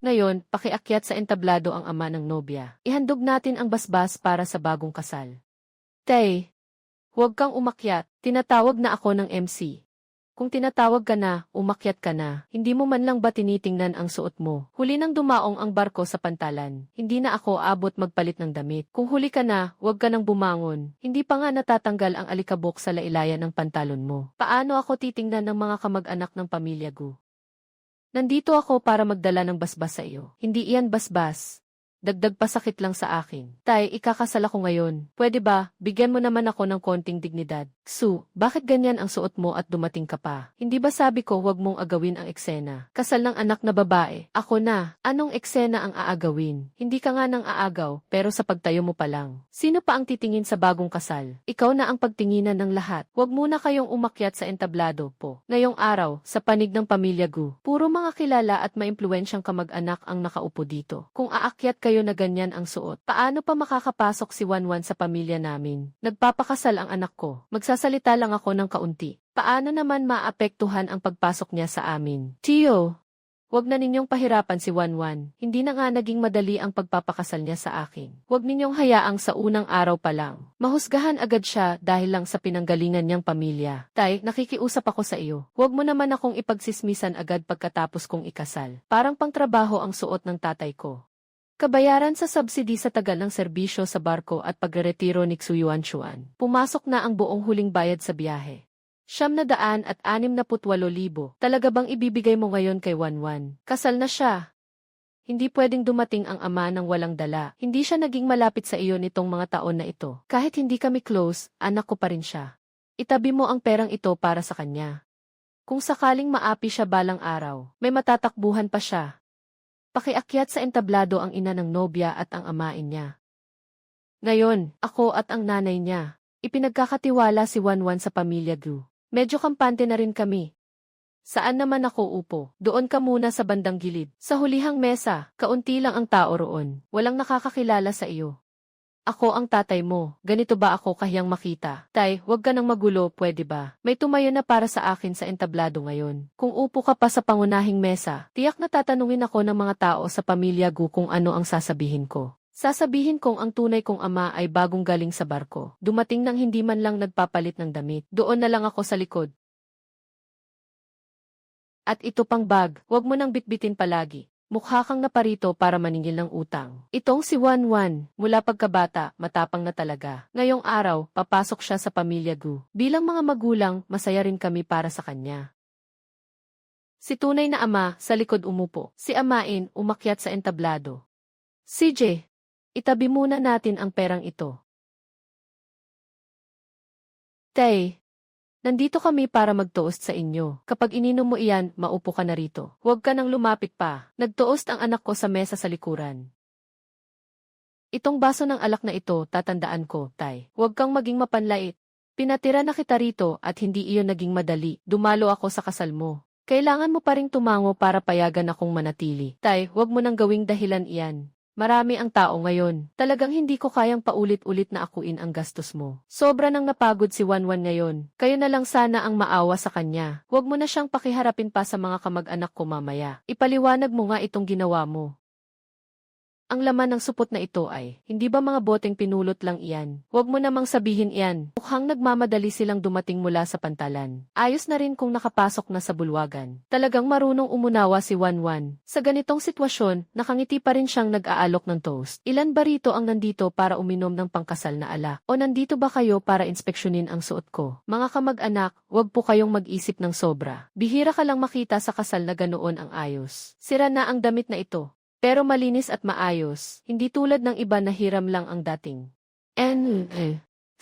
Ngayon, pakiakyat sa entablado ang ama ng nobya. Ihandog natin ang basbas para sa bagong kasal. Tay, huwag kang umakyat, tinatawag na ako ng MC. Kung tinatawag ka na, umakyat ka na. Hindi mo man lang ba tinitingnan ang suot mo? Huli nang dumaong ang barko sa pantalan. Hindi na ako abot magpalit ng damit. Kung huli ka na, huwag ka nang bumangon. Hindi pa nga natatanggal ang alikabok sa lailayan ng pantalon mo. Paano ako titingnan ng mga kamag-anak ng pamilya Gu? Nandito ako para magdala ng basbas sa iyo. Hindi iyan basbas. Dagdag pasakit lang sa akin. Tay, ikakasal ako ngayon. Pwede ba, bigyan mo naman ako ng konting dignidad? Su, bakit ganyan ang suot mo at dumating ka pa? Hindi ba sabi ko huwag mong agawin ang eksena? Kasal ng anak na babae. Ako na. Anong eksena ang aagawin? Hindi ka nga nang aagaw, pero sa pagtayo mo pa lang. Sino pa ang titingin sa bagong kasal? Ikaw na ang pagtinginan ng lahat. Huwag muna kayong umakyat sa entablado po. Ngayong araw, sa panig ng pamilya Gu, puro mga kilala at maimpluwensyang kamag-anak ang nakaupo dito. Kung aakyat kayo na ganyan ang suot, paano pa makakapasok si Wanwan sa pamilya namin? Nagpapakasal ang anak ko. Magsasalita lang ako ng kaunti. Paano naman maapektuhan ang pagpasok niya sa amin? Tio, huwag na ninyong pahirapan si Wanwan. Hindi na nga naging madali ang pagpapakasal niya sa akin. Huwag ninyong hayaang sa unang araw pa lang mahusgahan agad siya dahil lang sa pinanggalingan niyang pamilya. Tay, nakikiusap ako sa iyo. Huwag mo naman akong ipagsismisan agad pagkatapos kong ikasal. Parang pangtrabaho ang suot ng tatay ko. Kabayaran sa subsidy sa tagal ng serbisyo sa barko at pagreretiro ni Xuyuan Chuan. Pumasok na ang buong huling bayad sa biyahe. 768,000. Talaga bang ibibigay mo ngayon kay Wanwan? Kasal na siya. Hindi pwedeng dumating ang ama ng walang dala. Hindi siya naging malapit sa iyo nitong mga taon na ito. Kahit hindi kami close, anak ko pa rin siya. Itabi mo ang perang ito para sa kanya. Kung sakaling maapi siya balang araw, may matatakbuhan pa siya. Pakiakyat sa entablado ang ina ng nobya at ang amain niya. Ngayon, ako at ang nanay niya. Ipinagkakatiwala si Wanwan sa pamilya Gu. Medyo kampante na rin kami. Saan naman ako upo? Doon ka muna sa bandang gilid. Sa hulihang mesa, kaunti lang ang tao roon. Walang nakakakilala sa iyo. Ako ang tatay mo. Ganito ba ako kahiyang makita? Tay, huwag ka nang magulo, pwede ba? May tumayo na para sa akin sa entablado ngayon. Kung upo ka pa sa pangunahing mesa, tiyak na tatanungin ako ng mga tao sa pamilya Gu kung ano ang sasabihin ko. Sasabihin kong ang tunay kong ama ay bagong galing sa barko. Dumating nang hindi man lang nagpapalit ng damit. Doon na lang ako sa likod. At ito pang bag, huwag mo nang bitbitin palagi. Mukha kang naparito para maningil ng utang. Itong si Wanwan, mula pagkabata, matapang na talaga. Ngayong araw, papasok siya sa pamilya Gu. Bilang mga magulang, masaya rin kami para sa kanya. Si tunay na ama, sa likod umupo. Si amain, umakyat sa entablado. CJ, itabi muna natin ang perang ito. Tay, nandito kami para magtoast sa inyo. Kapag ininom mo iyan, maupo ka na rito. Huwag ka nang lumapit pa. Nagtoast ang anak ko sa mesa sa likuran. Itong baso ng alak na ito, tatandaan ko, Tay. Huwag kang maging mapanlait. Pinatira na kita rito at hindi iyon naging madali. Dumalo ako sa kasal mo. Kailangan mo pa ring tumango para payagan akong manatili. Tay, huwag mo nang gawing dahilan iyan. Marami ang tao ngayon. Talagang hindi ko kayang paulit-ulit na akuin ang gastos mo. Sobra nang napagod si Wanwan ngayon. Kayo na lang sana ang maawa sa kanya. Huwag mo na siyang pakiharapin pa sa mga kamag-anak ko mamaya. Ipaliwanag mo nga itong ginawa mo. Ang laman ng supot na ito ay, hindi ba mga boteng pinulot lang iyan? Huwag mo namang sabihin iyan. Mukhang nagmamadali silang dumating mula sa pantalan. Ayos na rin kung nakapasok na sa bulwagan. Talagang marunong umunawa si Wanwan. Sa ganitong sitwasyon, nakangiti pa rin siyang nag-aalok ng toast. Ilan ba rito ang nandito para uminom ng pangkasal na alak? O nandito ba kayo para inspeksyonin ang suot ko? Mga kamag-anak, huwag po kayong mag-isip ng sobra. Bihira ka lang makita sa kasal na ganoon ang ayos. Sira na ang damit na ito. Pero malinis at maayos, hindi tulad ng iba na hiram lang ang dating.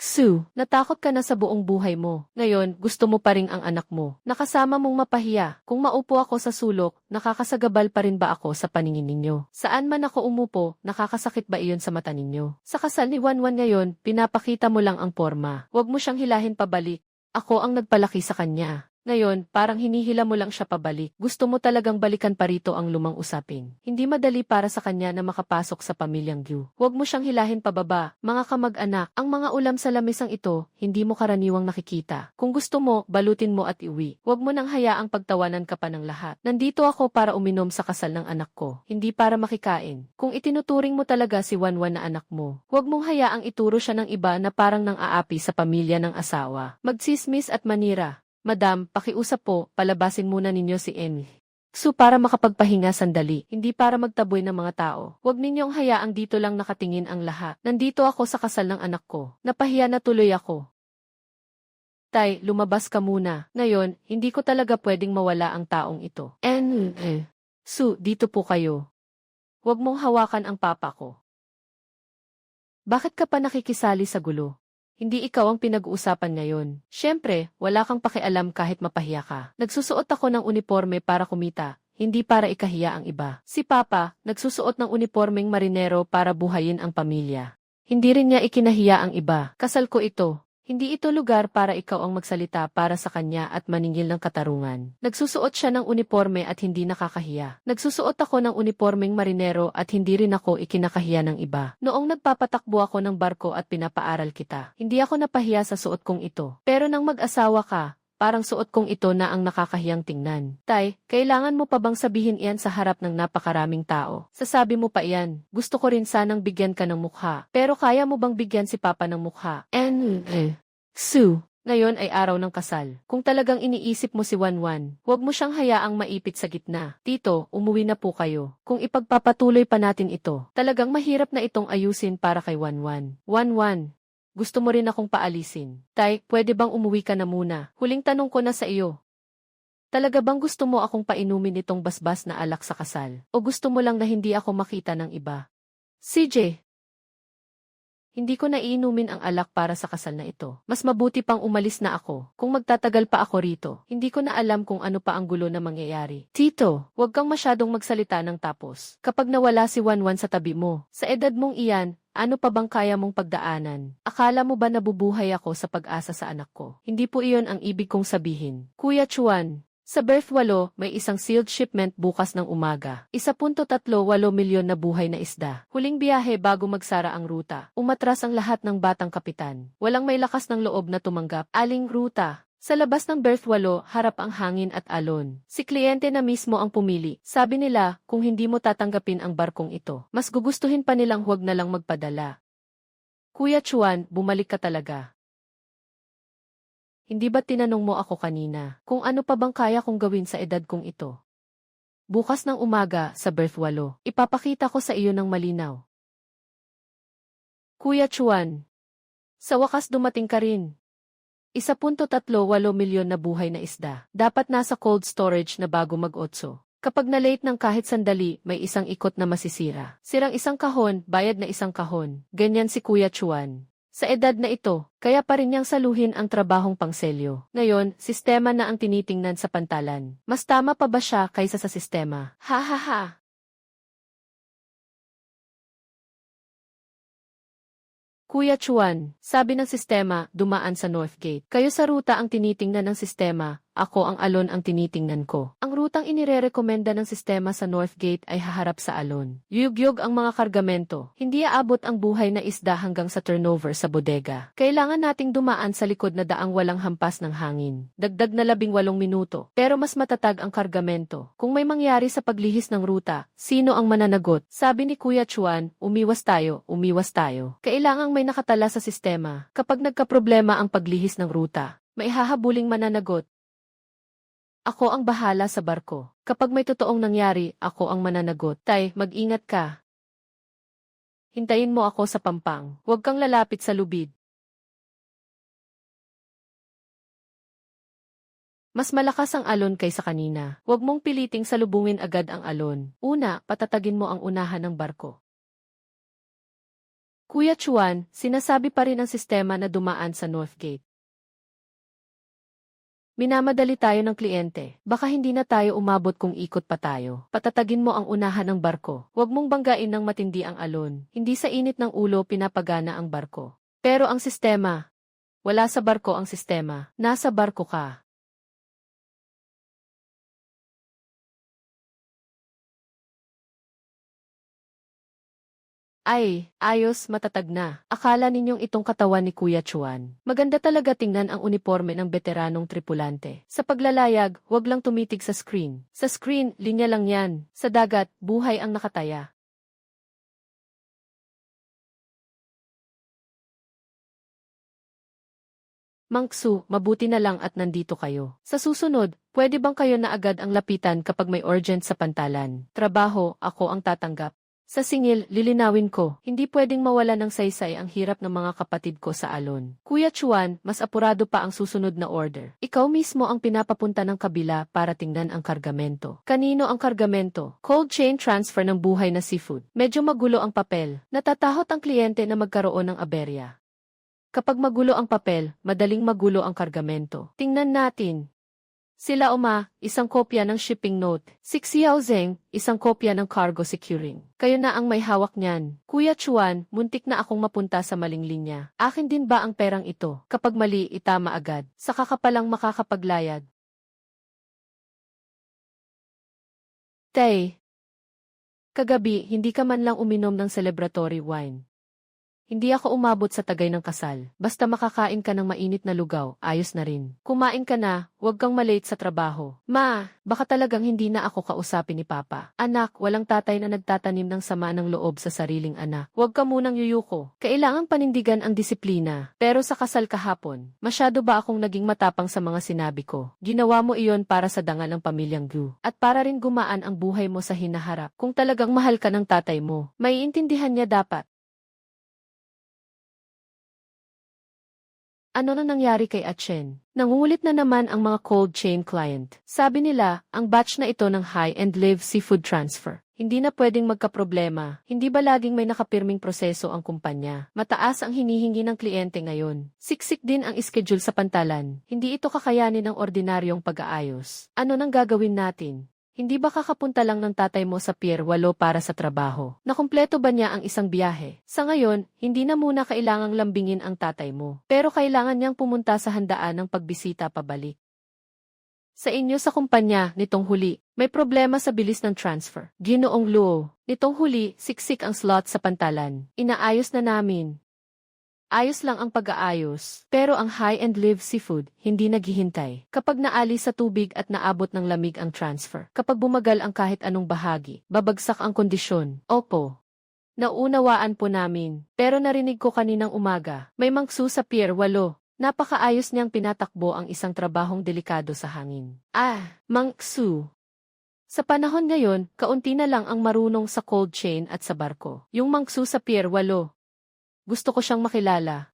Sue, natakot ka na sa buong buhay mo. Ngayon, gusto mo pa rin ang anak mo. Nakasama mong mapahiya. Kung maupo ako sa sulok, nakakasagabal pa rin ba ako sa paningin ninyo? Saan man ako umupo, nakakasakit ba iyon sa mata ninyo? Sa kasal ni Wanwan ngayon, pinapakita mo lang ang porma. Huwag mo siyang hilahin pabalik. Ako ang nagpalaki sa kanya. Ngayon, parang hinihila mo lang siya pabalik. Gusto mo talagang balikan pa rito ang lumang usapin. Hindi madali para sa kanya na makapasok sa pamilyang Gyu. Huwag mo siyang hilahin pababa. Mga kamag-anak, ang mga ulam sa lamisang ito, hindi mo karaniwang nakikita. Kung gusto mo, balutin mo at iwi. Huwag mo nang hayaang pagtawanan ka pa ng lahat. Nandito ako para uminom sa kasal ng anak ko, hindi para makikain. Kung itinuturing mo talaga si Wanwan na anak mo, huwag mong hayaang ituro siya ng iba na parang nang aapi sa pamilya ng asawa. Magsismis at manira. Madam, pakiusap po, palabasin muna ninyo si Emmy. So para makapagpahinga sandali, hindi para magtaboy ng mga tao. Huwag ninyong hayaang dito lang nakatingin ang lahat. Nandito ako sa kasal ng anak ko. Napahiya na tuloy ako. Tay, lumabas ka muna. Ngayon, hindi ko talaga pwedeng mawala ang taong ito. Su, dito po kayo. Huwag mong hawakan ang papa ko. Bakit ka pa nakikisali sa gulo? Hindi ikaw ang pinag-uusapan ngayon. Siyempre, wala kang pakialam kahit mapahiya ka. Nagsusuot ako ng uniforme para kumita, hindi para ikahiya ang iba. Si Papa, nagsusuot ng unipormeng marinero para buhayin ang pamilya. Hindi rin niya ikinahiya ang iba. Kasal ko ito. Hindi ito lugar para ikaw ang magsalita para sa kanya at maningil ng katarungan. Nagsusuot siya ng uniforme at hindi nakakahiya. Nagsusuot ako ng uniformeng marinero at hindi rin ako ikinakahiya ng iba. Noong nagpapatakbo ako ng barko at pinapaaral kita, hindi ako napahiya sa suot kong ito. Pero nang mag-asawa ka, parang suot kong ito na ang nakakahiyang tingnan. Tay, kailangan mo pa bang sabihin iyan sa harap ng napakaraming tao? Sasabi mo pa iyan, gusto ko rin sanang bigyan ka ng mukha. Pero kaya mo bang bigyan si Papa ng mukha? Su, ngayon ay araw ng kasal. Kung talagang iniisip mo si Wanwan, huwag mo siyang hayaang maipit sa gitna. Tito, umuwi na po kayo. Kung ipagpapatuloy pa natin ito, talagang mahirap na itong ayusin para kay Wanwan. Wanwan, gusto mo rin akong paalisin. Tay, pwede bang umuwi ka na muna? Huling tanong ko na sa iyo. Talaga bang gusto mo akong painumin itong basbas na alak sa kasal? O gusto mo lang na hindi ako makita ng iba? CJ, hindi ko naiinumin ang alak para sa kasal na ito. Mas mabuti pang umalis na ako. Kung magtatagal pa ako rito, hindi ko na alam kung ano pa ang gulo na mangyayari. Tito, huwag kang masyadong magsalita ng tapos. Kapag nawala si Wanwan sa tabi mo, sa edad mong iyan, ano pa bang kaya mong pagdaanan? Akala mo ba nabubuhay ako sa pag-asa sa anak ko? Hindi po iyon ang ibig kong sabihin. Kuya Chuan, sa Berth 8, may isang sealed shipment bukas ng umaga. 1.38 milyon na buhay na isda. Huling biyahe bago magsara ang ruta. Umatras ang lahat ng batang kapitan. Walang may lakas ng loob na tumanggap. Aling ruta? Sa labas ng Berth 8, harap ang hangin at alon. Si kliyente na mismo ang pumili. Sabi nila, kung hindi mo tatanggapin ang barkong ito, mas gugustuhin pa nilang huwag na lang magpadala. Kuya Chuan, bumalik ka talaga. Hindi ba tinanong mo ako kanina kung ano pa bang kaya kong gawin sa edad kong ito? Bukas ng umaga sa Berth 8, ipapakita ko sa iyo ng malinaw. Kuya Chuan, sa wakas dumating ka rin. 1.38 milyon na buhay na isda. Dapat nasa cold storage na bago mag-otso. Kapag na-late ng kahit sandali, may isang ikot na masisira. Sirang isang kahon, bayad na isang kahon. Ganyan si Kuya Chuan. Sa edad na ito, kaya pa rin niyang saluhin ang trabahong pangselyo. Ngayon, sistema na ang tinitingnan sa pantalan. Mas tama pa ba siya kaysa sa sistema? Ha ha ha! Kuya Chuan, sabi ng sistema, dumaan sa North Gate. Kayo sa ruta ang tinitingnan ng sistema, ako ang alon ang tinitingnan ko. Ang rutang inirerekomenda ng sistema sa North Gate ay haharap sa alon. Yugyog ang mga kargamento. Hindi aabot ang buhay na isda hanggang sa turnover sa bodega. Kailangan nating dumaan sa likod na daang walang hampas ng hangin. Dagdag na 18 minuto. Pero mas matatag ang kargamento. Kung may mangyari sa paglihis ng ruta, sino ang mananagot? Sabi ni Kuya Chuan, umiwas tayo, umiwas tayo. Kailangang may nakatala sa sistema. Kapag nagkaproblema ang paglihis ng ruta, may hahabuling mananagot. Ako ang bahala sa barko. Kapag may totoong nangyari, ako ang mananagot. Tay, mag-ingat ka. Hintayin mo ako sa pampang. Huwag kang lalapit sa lubid. Mas malakas ang alon kaysa kanina. Huwag mong piliting salubungin agad ang alon. Una, patatagin mo ang unahan ng barko. Kuya Chuan, sinasabi pa rin ng sistema na dumaan sa North Gate. Minamadali tayo ng kliyente. Baka hindi na tayo umabot kung ikot pa tayo. Patatagin mo ang unahan ng barko. Huwag mong banggain ng matindi ang alon. Hindi sa init ng ulo pinapagana ang barko. Pero ang sistema, wala sa barko ang sistema. Nasa barko ka. Ay, ayos, matatag na. Akala ninyong itong katawan ni Kuya Chuan. Maganda talaga tingnan ang uniforme ng veteranong tripulante. Sa paglalayag, wag lang tumitig sa screen. Sa screen, linya lang yan. Sa dagat, buhay ang nakataya. Mang Xu, mabuti na lang at nandito kayo. Sa susunod, pwede bang kayo na agad ang lapitan kapag may urgent sa pantalan? Trabaho, ako ang tatanggap. Sa singil, lilinawin ko, hindi pwedeng mawala ng saysay ang hirap ng mga kapatid ko sa alon. Kuya Chuan, mas apurado pa ang susunod na order. Ikaw mismo ang pinapapunta ng kabila para tingnan ang kargamento. Kanino ang kargamento? Cold chain transfer ng buhay na seafood. Medyo magulo ang papel. Natatakot ang kliyente na magkaroon ng aberya. Kapag magulo ang papel, madaling magulo ang kargamento. Tingnan natin. Sila isang kopya ng shipping note. Si Xiao Zeng, isang kopya ng cargo securing. Kayo na ang may hawak niyan. Kuya Chuan, muntik na akong mapunta sa maling linya. Akin din ba ang perang ito? Kapag mali, itama agad. Saka ka palang makakapaglayad. Tay, kagabi, hindi ka man lang uminom ng celebratory wine. Hindi ako umabot sa tagay ng kasal. Basta makakain ka ng mainit na lugaw, ayos na rin. Kumain ka na, huwag kang malate sa trabaho. Ma, baka talagang hindi na ako kausapin ni Papa. Anak, walang tatay na nagtatanim ng sama ng loob sa sariling anak. Huwag ka munang yuyuko. Kailangang panindigan ang disiplina. Pero sa kasal kahapon, masyado ba akong naging matapang sa mga sinabi ko? Ginawa mo iyon para sa dangal ng pamilyang Gu. At para rin gumaan ang buhay mo sa hinaharap. Kung talagang mahal ka ng tatay mo, maiintindihan niya dapat. Ano na nangyari kay Achen? Nangungulit na naman ang mga cold chain client. Sabi nila, ang batch na ito ng high-end live seafood transfer. Hindi na pwedeng magkaproblema. Hindi ba laging may nakapirming proseso ang kumpanya? Mataas ang hinihingi ng kliyente ngayon. Siksik din ang schedule sa pantalan. Hindi ito kakayanin ng ordinaryong pag-aayos. Ano nang gagawin natin? Hindi ba kakapunta lang ng tatay mo sa Pier 8 para sa trabaho? Nakumpleto ba niya ang isang biyahe? Sa ngayon, hindi na muna kailangang lambingin ang tatay mo. Pero kailangan niyang pumunta sa handaan ng pagbisita pabalik. Sa inyo sa kumpanya, nitong huli, may problema sa bilis ng transfer. Ginoong Luo, nitong huli, siksik ang slot sa pantalan. Inaayos na namin. Ayos lang ang pag-aayos, pero ang high-end live seafood, hindi naghihintay. Kapag naalis sa tubig at naabot ng lamig ang transfer, kapag bumagal ang kahit anong bahagi, babagsak ang kondisyon. Opo. Naunawaan po namin, pero narinig ko kaninang umaga, may Mang Xu sa Pier 8. Napakaayos niyang pinatakbo ang isang trabahong delikado sa hangin. Mang Xu. Sa panahon ngayon, kaunti na lang ang marunong sa cold chain at sa barko. Yung Mang Xu sa Pier 8. Gusto ko siyang makilala.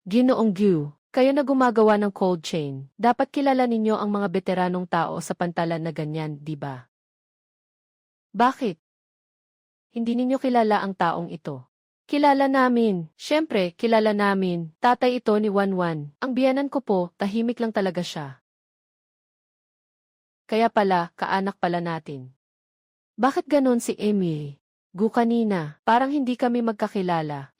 Ginoong Gu, kayo na gumagawa ng cold chain. Dapat kilala ninyo ang mga veteranong tao sa pantalan na ganyan, di ba? Bakit? Hindi ninyo kilala ang taong ito. Kilala namin. Siyempre, kilala namin. Tatay ito ni Wanwan. Ang biyanan ko po, tahimik lang talaga siya. Kaya pala, kaanak pala natin. Bakit ganon si Emily? Gu kanina, parang hindi kami magkakilala.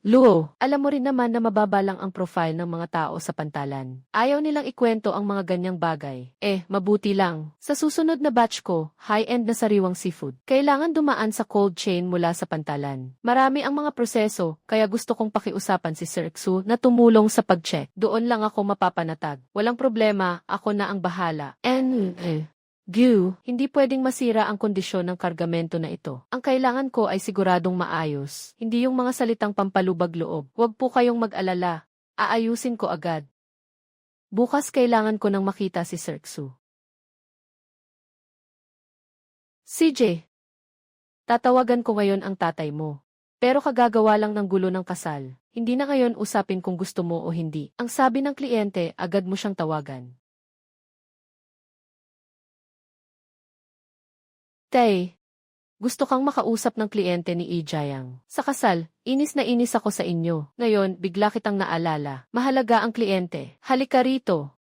Luo, alam mo rin naman na mababa lang ang profile ng mga tao sa pantalan. Ayaw nilang ikwento ang mga ganyang bagay. Mabuti lang. Sa susunod na batch ko, high-end na sariwang seafood. Kailangan dumaan sa cold chain mula sa pantalan. Marami ang mga proseso, kaya gusto kong pakiusapan si Sir Xu na tumulong sa pag-check. Doon lang ako mapapanatag. Walang problema, ako na ang bahala. Gu, hindi pwedeng masira ang kondisyon ng kargamento na ito. Ang kailangan ko ay siguradong maayos. Hindi yung mga salitang pampalubag loob. Huwag po kayong mag-alala. Aayusin ko agad. Bukas kailangan ko nang makita si Sir Xu. CJ, tatawagan ko ngayon ang tatay mo. Pero kagagawa lang ng gulo ng kasal. Hindi na ngayon usapin kung gusto mo o hindi. Ang sabi ng kliyente, agad mo siyang tawagan. Tay, gusto kang makausap ng kliyente ni Ijayang. Sa kasal, inis na inis ako sa inyo. Ngayon, bigla kitang naalala. Mahalaga ang kliyente. Halika rito.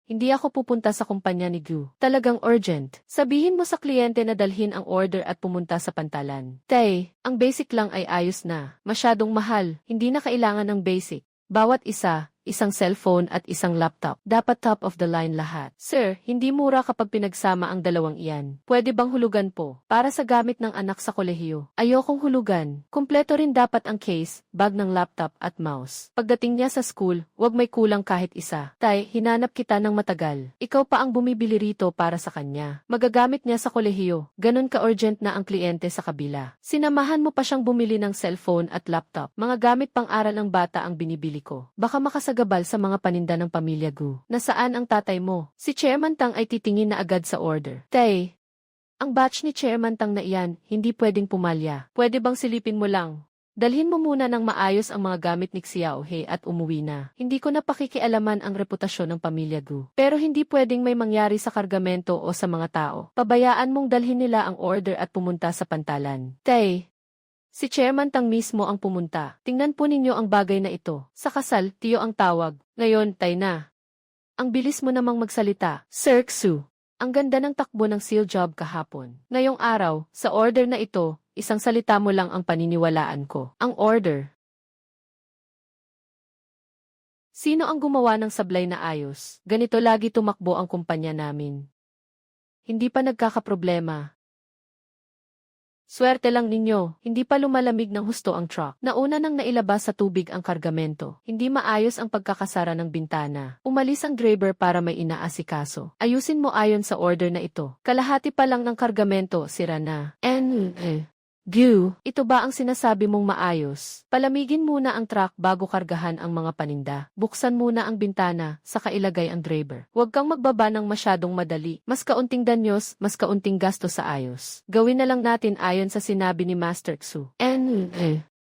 Hindi ako pupunta sa kumpanya ni Gu. Talagang urgent. Sabihin mo sa kliyente na dalhin ang order at pumunta sa pantalan. Tay, ang basic lang ay ayos na. Masyadong mahal. Hindi na kailangan ng basic. Bawat isa, isang cellphone at isang laptop. Dapat top of the line lahat. Sir, hindi mura kapag pinagsama ang dalawang iyan. Pwede bang hulugan po? Para sa gamit ng anak sa kolehiyo. Ayokong hulugan. Kumpleto rin dapat ang case, bag ng laptop at mouse. Pagdating niya sa school, wag may kulang kahit isa. Tay, hinanap kita ng matagal. Ikaw pa ang bumibili rito para sa kanya. Magagamit niya sa kolehiyo. Ganon ka-urgent na ang kliyente sa kabila. Sinamahan mo pa siyang bumili ng cellphone at laptop. Mga gamit pang-aral ng bata ang binibili ko. Baka makasagabal sa mga paninda ng pamilya Gu. Nasaan ang tatay mo? Si Chairman Tang ay titingin na agad sa order. Tay, ang batch ni Chairman Tang na iyan, hindi pwedeng pumalya. Pwede bang silipin mo lang? Dalhin mo muna ng maayos ang mga gamit ni Xiao He at umuwi na. Hindi ko na pakikialaman ang reputasyon ng pamilya Gu. Pero hindi pwedeng may mangyari sa kargamento o sa mga tao. Pabayaan mong dalhin nila ang order at pumunta sa pantalan. Tay, si Chairman Tang mismo ang pumunta. Tingnan po ninyo ang bagay na ito. Sa kasal, tiyo ang tawag. Ngayon, tay na. Ang bilis mo namang magsalita. Sir Xu, ang ganda ng takbo ng seal job kahapon. Ngayong araw, sa order na ito, isang salita mo lang ang paniniwalaan ko. Ang order. Sino ang gumawa ng sablay na ayos? Ganito lagi tumakbo ang kumpanya namin. Hindi pa nagkakaproblema. Swerte lang ninyo, hindi pa lumalamig ng husto ang truck. Nauna nang nailabas sa tubig ang kargamento. Hindi maayos ang pagkakasara ng bintana. Umalis ang driver para may inaasikaso. Ayusin mo ayon sa order na ito. Kalahati pa lang ng kargamento, sira na. Gu, ito ba ang sinasabi mong maayos? Palamigin muna ang truck bago kargahan ang mga paninda. Buksan muna ang bintana, saka ilagay ang driver. Huwag kang magbaba ng masyadong madali. Mas kaunting danyos, mas kaunting gasto sa ayos. Gawin na lang natin ayon sa sinabi ni Master Xu.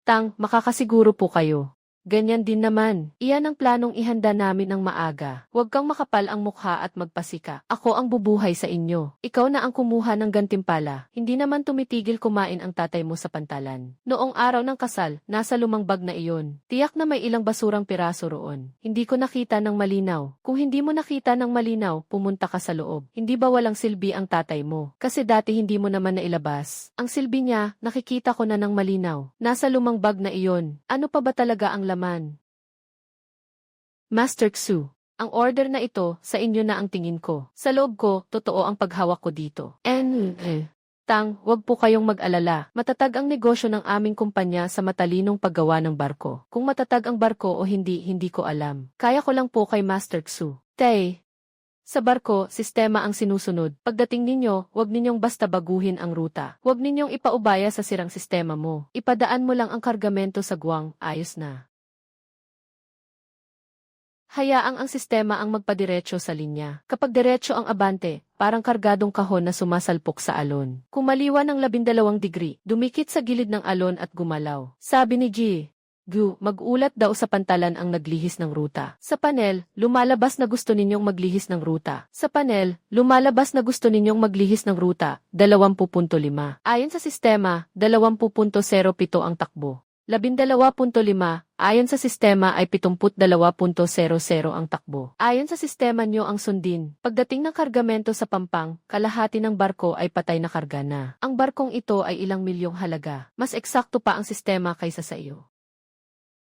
Tang, makakasiguro po kayo. Ganyan din naman. Iyan ang planong ihanda namin ng maaga. Huwag kang makapal ang mukha at magpasika. Ako ang bubuhay sa inyo. Ikaw na ang kumuha ng gantimpala. Hindi naman tumitigil kumain ang tatay mo sa pantalan. Noong araw ng kasal, nasa lumang bag na iyon. Tiyak na may ilang basurang piraso roon. Hindi ko nakita ng malinaw. Kung hindi mo nakita ng malinaw, pumunta ka sa loob. Hindi ba walang silbi ang tatay mo? Kasi dati hindi mo naman nailabas. Ang silbi niya, nakikita ko na ng malinaw. Nasa lumang bag na iyon. Ano pa ba talaga ang laman? Master Xu, ang order na ito, sa inyo na ang tingin ko. Sa loob ko, totoo ang paghawak ko dito. Tang, wag po kayong mag-alala. Matatag ang negosyo ng aming kumpanya sa matalinong paggawa ng barko. Kung matatag ang barko o hindi, hindi ko alam. Kaya ko lang po kay Master Xu. Tay, sa barko, sistema ang sinusunod. Pagdating ninyo, wag ninyong basta baguhin ang ruta. Wag ninyong ipaubaya sa sirang sistema mo. Ipadaan mo lang ang kargamento sa guwang, ayos na. Hayaang ang sistema ang magpadiretso sa linya. Kapag diretso ang abante, parang kargadong kahon na sumasalpok sa alon. Kumaliwa ng 12 degree, dumikit sa gilid ng alon at gumalaw. Sabi ni Gu, mag-ulat daw sa pantalan ang naglihis ng ruta. Sa panel, lumalabas na gusto ninyong maglihis ng ruta. Sa panel, lumalabas na gusto ninyong maglihis ng ruta, 20.5. Ayon sa sistema, 20.07 ang takbo. 12.5, ayon sa sistema ay 72.00 ang takbo. Ayon sa sistema nyo ang sundin. Pagdating ng kargamento sa Pampang, kalahati ng barko ay patay na karga na. Ang barkong ito ay ilang milyong halaga. Mas eksakto pa ang sistema kaysa sa iyo.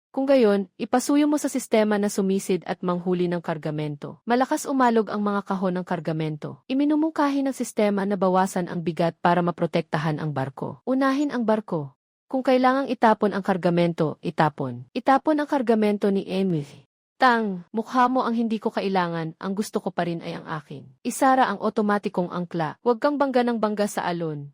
Kung gayon, ipasuyo mo sa sistema na sumisid at manghuli ng kargamento. Malakas umalog ang mga kahon ng kargamento. Iminumungkahi ng sistema na bawasan ang bigat para maprotektahan ang barko. Unahin ang barko. Kung kailangang itapon ang kargamento, itapon. Itapon ang kargamento ni Emily. Tang, mukha mo ang hindi ko kailangan, ang gusto ko pa rin ay ang akin. Isara ang otomatikong angkla. Huwag kang bangga ng bangga sa alon.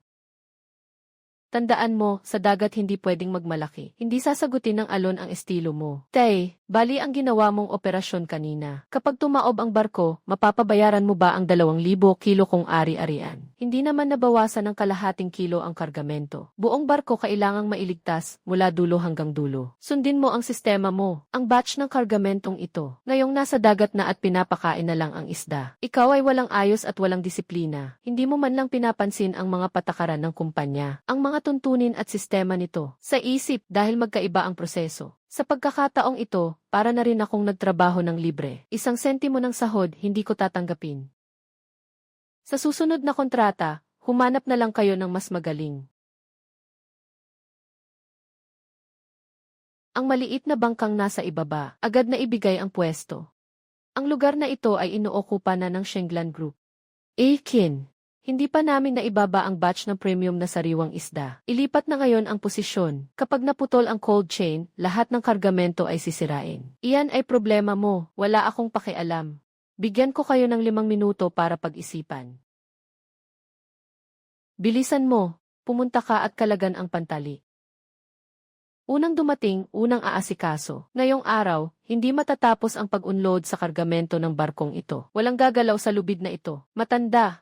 Tandaan mo, sa dagat hindi pwedeng magmalaki. Hindi sasagutin ng alon ang estilo mo. Tay, bali ang ginawa mong operasyon kanina. Kapag tumaob ang barko, mapapabayaran mo ba ang 2,000 kilo kung ari-arian? Hindi naman nabawasan ng kalahating kilo ang kargamento. Buong barko kailangang mailigtas, mula dulo hanggang dulo. Sundin mo ang sistema mo. Ang batch ng kargamentong ito. Ngayong nasa dagat na at pinapakain na lang ang isda. Ikaw ay walang ayos at walang disiplina. Hindi mo man lang pinapansin ang mga patakaran ng kumpanya. Ang mga tuntunin at sistema nito. Sa isip, dahil magkaiba ang proseso. Sa pagkakataong ito, para na rin akong nagtrabaho ng libre. 1 sentimo ng sahod, hindi ko tatanggapin. Sa susunod na kontrata, humanap na lang kayo ng mas magaling. Ang maliit na bangkang nasa ibaba, agad na ibigay ang pwesto. Ang lugar na ito ay inookupa na ng Shenglan Group. Akin. Hindi pa namin naibaba ang batch ng premium na sariwang isda. Ilipat na ngayon ang posisyon. Kapag naputol ang cold chain, lahat ng kargamento ay sisirain. Iyan ay problema mo, wala akong pakialam. Bigyan ko kayo ng 5 minuto para pag-isipan. Bilisan mo, pumunta ka at kalagan ang pantali. Unang dumating, unang aasikaso. Ngayong araw, hindi matatapos ang pag-unload sa kargamento ng barkong ito. Walang gagalaw sa lubid na ito. Matanda.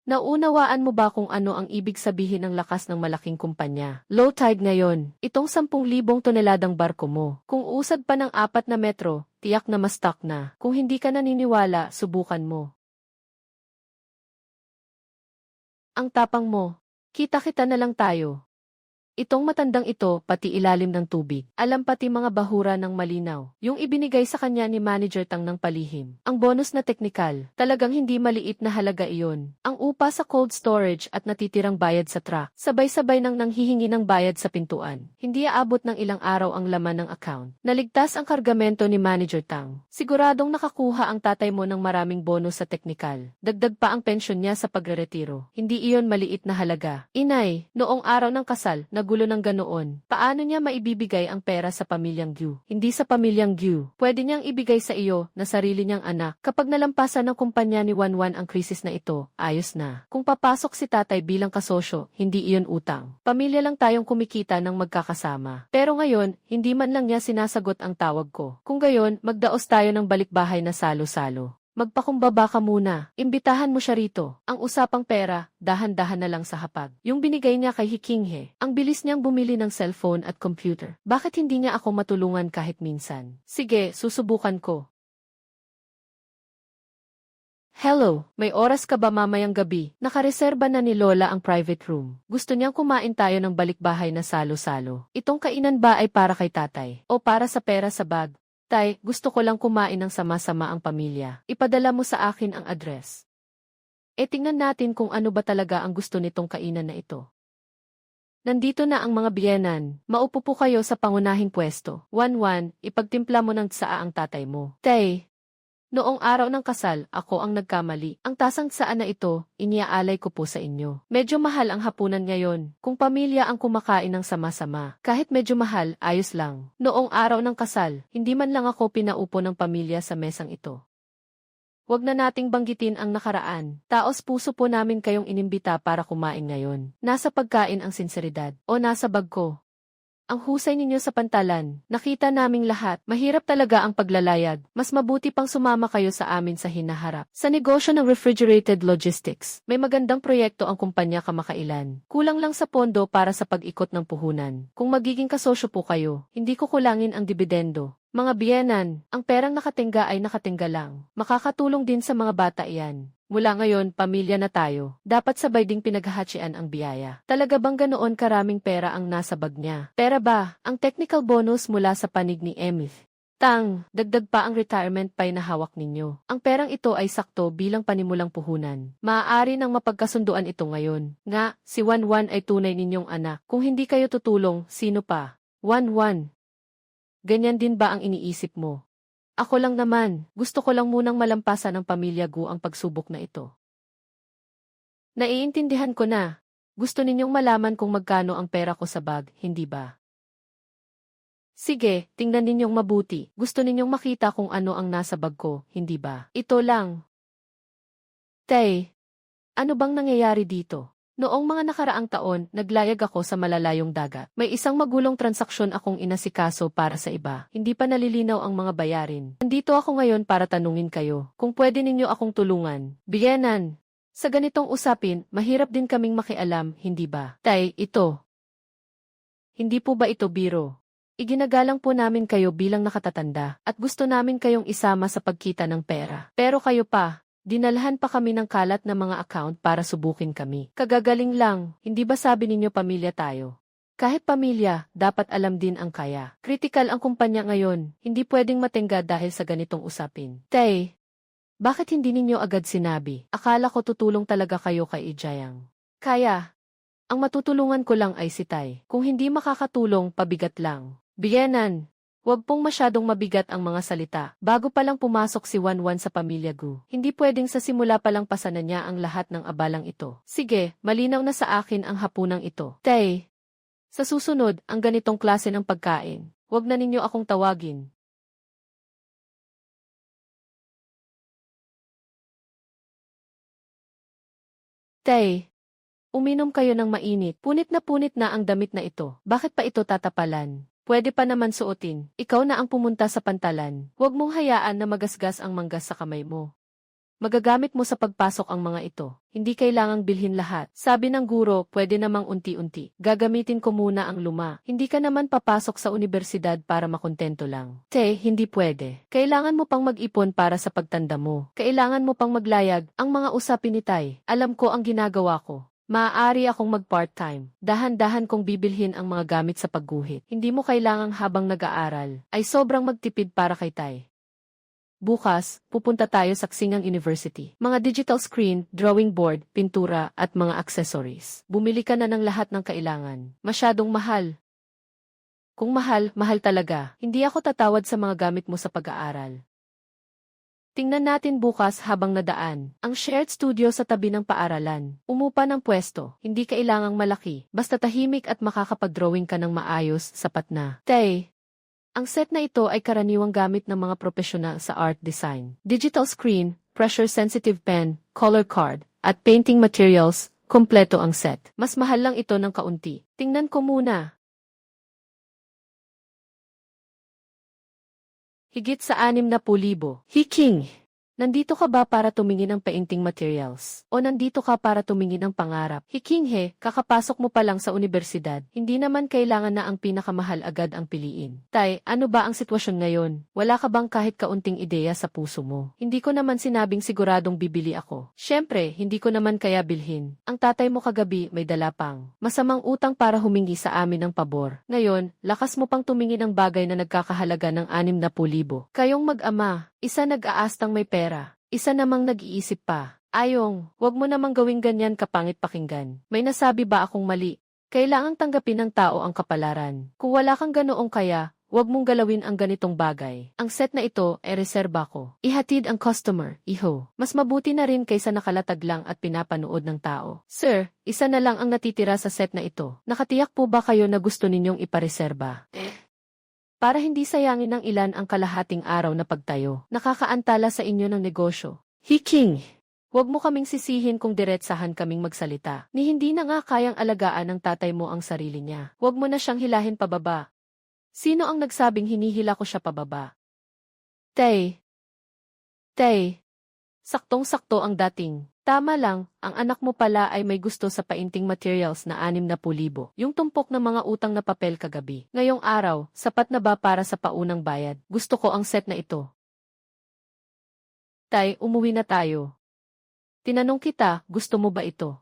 Naunawaan mo ba kung ano ang ibig sabihin ng lakas ng malaking kumpanya? Low tide ngayon, itong 10,000 toneladang barko mo. Kung usad pa ng 4 na metro, tiyak na ma-stuck na. Kung hindi ka naniniwala, subukan mo. Ang tapang mo. Kita-kita na lang tayo. Itong matandang ito, pati ilalim ng tubig. Alam pati mga bahura ng malinaw. Yung ibinigay sa kanya ni Manager Tang ng palihim. Ang bonus na teknikal, talagang hindi maliit na halaga iyon. Ang upa sa cold storage at natitirang bayad sa truck. Sabay-sabay nang nanghihingi ng bayad sa pintuan. Hindi aabot ng ilang araw ang laman ng account. Naligtas ang kargamento ni Manager Tang. Siguradong nakakuha ang tatay mo ng maraming bonus sa teknikal. Dagdag pa ang pensyon niya sa pagreretiro. Hindi iyon maliit na halaga. Inay, noong araw ng kasal, gulo ng ganoon. Paano niya maibibigay ang pera sa pamilyang Gyu? Hindi sa pamilyang Gyu. Pwede niyang ibigay sa iyo na sarili niyang anak. Kapag nalampasan ng kumpanya ni Wanwan ang krisis na ito, ayos na. Kung papasok si tatay bilang kasosyo, hindi iyon utang. Pamilya lang tayong kumikita ng magkakasama. Pero ngayon, hindi man lang niya sinasagot ang tawag ko. Kung gayon, magdaos tayo ng balikbahay na salo-salo. Magpakumbaba ka muna. Imbitahan mo siya rito. Ang usapang pera, dahan-dahan na lang sa hapag. Yung binigay niya kay Hikinghe, ang bilis niyang bumili ng cellphone at computer. Bakit hindi niya ako matulungan kahit minsan? Sige, susubukan ko. Hello, may oras ka ba mamayang gabi? Nakareserba na ni Lola ang private room. Gusto niyang kumain tayo ng balikbahay na salo-salo. Itong kainan ba ay para kay tatay? O para sa pera sa bag? Tay, gusto ko lang kumain ng sama-sama ang pamilya. Ipadala mo sa akin ang address. Tingnan natin kung ano ba talaga ang gusto nitong kainan na ito. Nandito na ang mga biyenan. Maupo po kayo sa pangunahing pwesto. Wanwan, ipagtimpla mo ng tsaa ang tatay mo. Tay, noong araw ng kasal, ako ang nagkamali. Ang tasang tsaan na ito, iniaalay ko po sa inyo. Medyo mahal ang hapunan ngayon. Kung pamilya ang kumakain ng sama-sama, kahit medyo mahal, ayos lang. Noong araw ng kasal, hindi man lang ako pinaupo ng pamilya sa mesang ito. Huwag na nating banggitin ang nakaraan. Taos puso po namin kayong inimbita para kumain ngayon. Nasa pagkain ang sinseridad. O nasa bag ko. Ang husay ninyo sa pantalan, nakita naming lahat, mahirap talaga ang paglalayag, mas mabuti pang sumama kayo sa amin sa hinaharap. Sa negosyo ng refrigerated logistics, may magandang proyekto ang kumpanya kamakailan. Kulang lang sa pondo para sa pag-ikot ng puhunan. Kung magiging kasosyo po kayo, hindi ko kulangin ang dibidendo. Mga biyenan, ang perang nakatingga ay nakatingga lang. Makakatulong din sa mga bata iyan. Mula ngayon, pamilya na tayo. Dapat sabay ding pinaghahatsian ang biyaya. Talaga bang ganoon karaming pera ang nasa bag niya? Pera ba? Ang technical bonus mula sa panig ni Emil. Tang, dagdag pa ang retirement pay na hawak ninyo. Ang perang ito ay sakto bilang panimulang puhunan. Maaari nang mapagkasunduan ito ngayon. Nga, si Wanwan ay tunay ninyong anak. Kung hindi kayo tutulong, sino pa? Wanwan. Ganyan din ba ang iniisip mo? Ako lang naman, gusto ko lang munang malampasan ng pamilya Gu ang pagsubok na ito. Naiintindihan ko na. Gusto ninyong malaman kung magkano ang pera ko sa bag, hindi ba? Sige, tingnan ninyong mabuti. Gusto ninyong makita kung ano ang nasa bag ko, hindi ba? Ito lang. Tay, ano bang nangyayari dito? Noong mga nakaraang taon, naglayag ako sa malalayong dagat. May isang magulong transaksyon akong inasikaso para sa iba. Hindi pa nalilinaw ang mga bayarin. Nandito ako ngayon para tanungin kayo kung pwede ninyo akong tulungan. Biyenan, sa ganitong usapin, mahirap din kaming makialam, hindi ba? Tay, ito. Hindi po ba ito biro? Iginagalang po namin kayo bilang nakatatanda at gusto namin kayong isama sa pagkita ng pera. Pero kayo pa. Dinalhan pa kami ng kalat na mga account para subukin kami. Kagagaling lang, hindi ba sabi ninyo pamilya tayo? Kahit pamilya, dapat alam din ang kaya. Critical ang kumpanya ngayon, hindi pwedeng matingga dahil sa ganitong usapin. Tay, bakit hindi ninyo agad sinabi? Akala ko tutulong talaga kayo kay Ijayang. Kaya, ang matutulungan ko lang ay si Tay. Kung hindi makakatulong, pabigat lang. Biyenan, huwag pong masyadong mabigat ang mga salita. Bago pa lang pumasok si Wanwan sa pamilya Gu, hindi pwedeng sa simula pa lang pasanan niya ang lahat ng abalang ito. Sige, malinaw na sa akin ang hapunang ito. Tay, sa susunod, ang ganitong klase ng pagkain, huwag na ninyo akong tawagin. Tay, uminom kayo ng mainit. Punit na ang damit na ito. Bakit pa ito tatapalan? Pwede pa naman suotin. Ikaw na ang pumunta sa pantalan. Huwag mong hayaan na magasgas ang manggas sa kamay mo. Magagamit mo sa pagpasok ang mga ito. Hindi kailangang bilhin lahat. Sabi ng guro, pwede namang unti-unti. Gagamitin ko muna ang luma. Hindi ka naman papasok sa universidad para makontento lang. Te, hindi pwede. Kailangan mo pang mag-ipon para sa pagtanda mo. Kailangan mo pang maglayag. Ang mga usapin ni Tay, alam ko ang ginagawa ko. Maaari akong mag-part-time. Dahan-dahan kong bibilhin ang mga gamit sa pagguhit. Hindi mo kailangang habang nag-aaral ay sobrang magtipid para kay Tay. Bukas, pupunta tayo sa Xingang University. Mga digital screen, drawing board, pintura, at mga accessories. Bumili ka na ng lahat ng kailangan. Masyadong mahal. Kung mahal, mahal talaga. Hindi ako tatawad sa mga gamit mo sa pag-aaral. Tingnan natin bukas habang nadaan. Ang shared studio sa tabi ng paaralan. Umupa ng pwesto. Hindi kailangang malaki. Basta tahimik at makakapag-drawing ka ng maayos, sapat na. Tay, ang set na ito ay karaniwang gamit ng mga profesional sa art design. Digital screen, pressure-sensitive pen, color card, at painting materials, kompleto ang set. Mas mahal lang ito ng kaunti. Tingnan ko muna. Higit sa 60,000. Hiking! Nandito ka ba para tumingin ng painting materials? O nandito ka para tumingin ng pangarap? Hikinghe, kakapasok mo pa lang sa universidad. Hindi naman kailangan na ang pinakamahal agad ang piliin. Tay, ano ba ang sitwasyon ngayon? Wala ka bang kahit kaunting ideya sa puso mo? Hindi ko naman sinabing siguradong bibili ako. Siyempre, hindi ko naman kaya bilhin. Ang tatay mo kagabi may dala pang masamang utang para humingi sa amin ng pabor. Ngayon, lakas mo pang tumingin ng bagay na nagkakahalaga ng 60,000. Kayong mag-ama, isa nag-aastang may pera, isa namang nag-iisip pa. Ayong, wag mo namang gawing ganyan kapangit pakinggan. May nasabi ba akong mali? Kailangang tanggapin ng tao ang kapalaran. Kung wala kang ganoong kaya, wag mong galawin ang ganitong bagay. Ang set na ito ay reserba ko. Ihatid ang customer, iho. Mas mabuti na rin kaysa nakalatag lang at pinapanood ng tao. Sir, isa na lang ang natitira sa set na ito. Nakatiyak po ba kayo na gusto ninyong ipareserba? Para hindi sayangin ng ilan ang kalahating araw na pagtayo, nakakaantala sa inyo ng negosyo. Hiking! Huwag mo kaming sisihin kung diretsahan kaming magsalita. Ni hindi na nga kayang alagaan ng tatay mo ang sarili niya. Huwag mo na siyang hilahin pababa. Sino ang nagsabing hinihila ko siya pababa? Tay! Tay! Saktong-sakto ang dating. Tama lang, ang anak mo pala ay may gusto sa painting materials na 60,000. Yung tumpok ng mga utang na papel kagabi. Ngayong araw, sapat na ba para sa paunang bayad? Gusto ko ang set na ito. Tay, umuwi na tayo. Tinanong kita, gusto mo ba ito?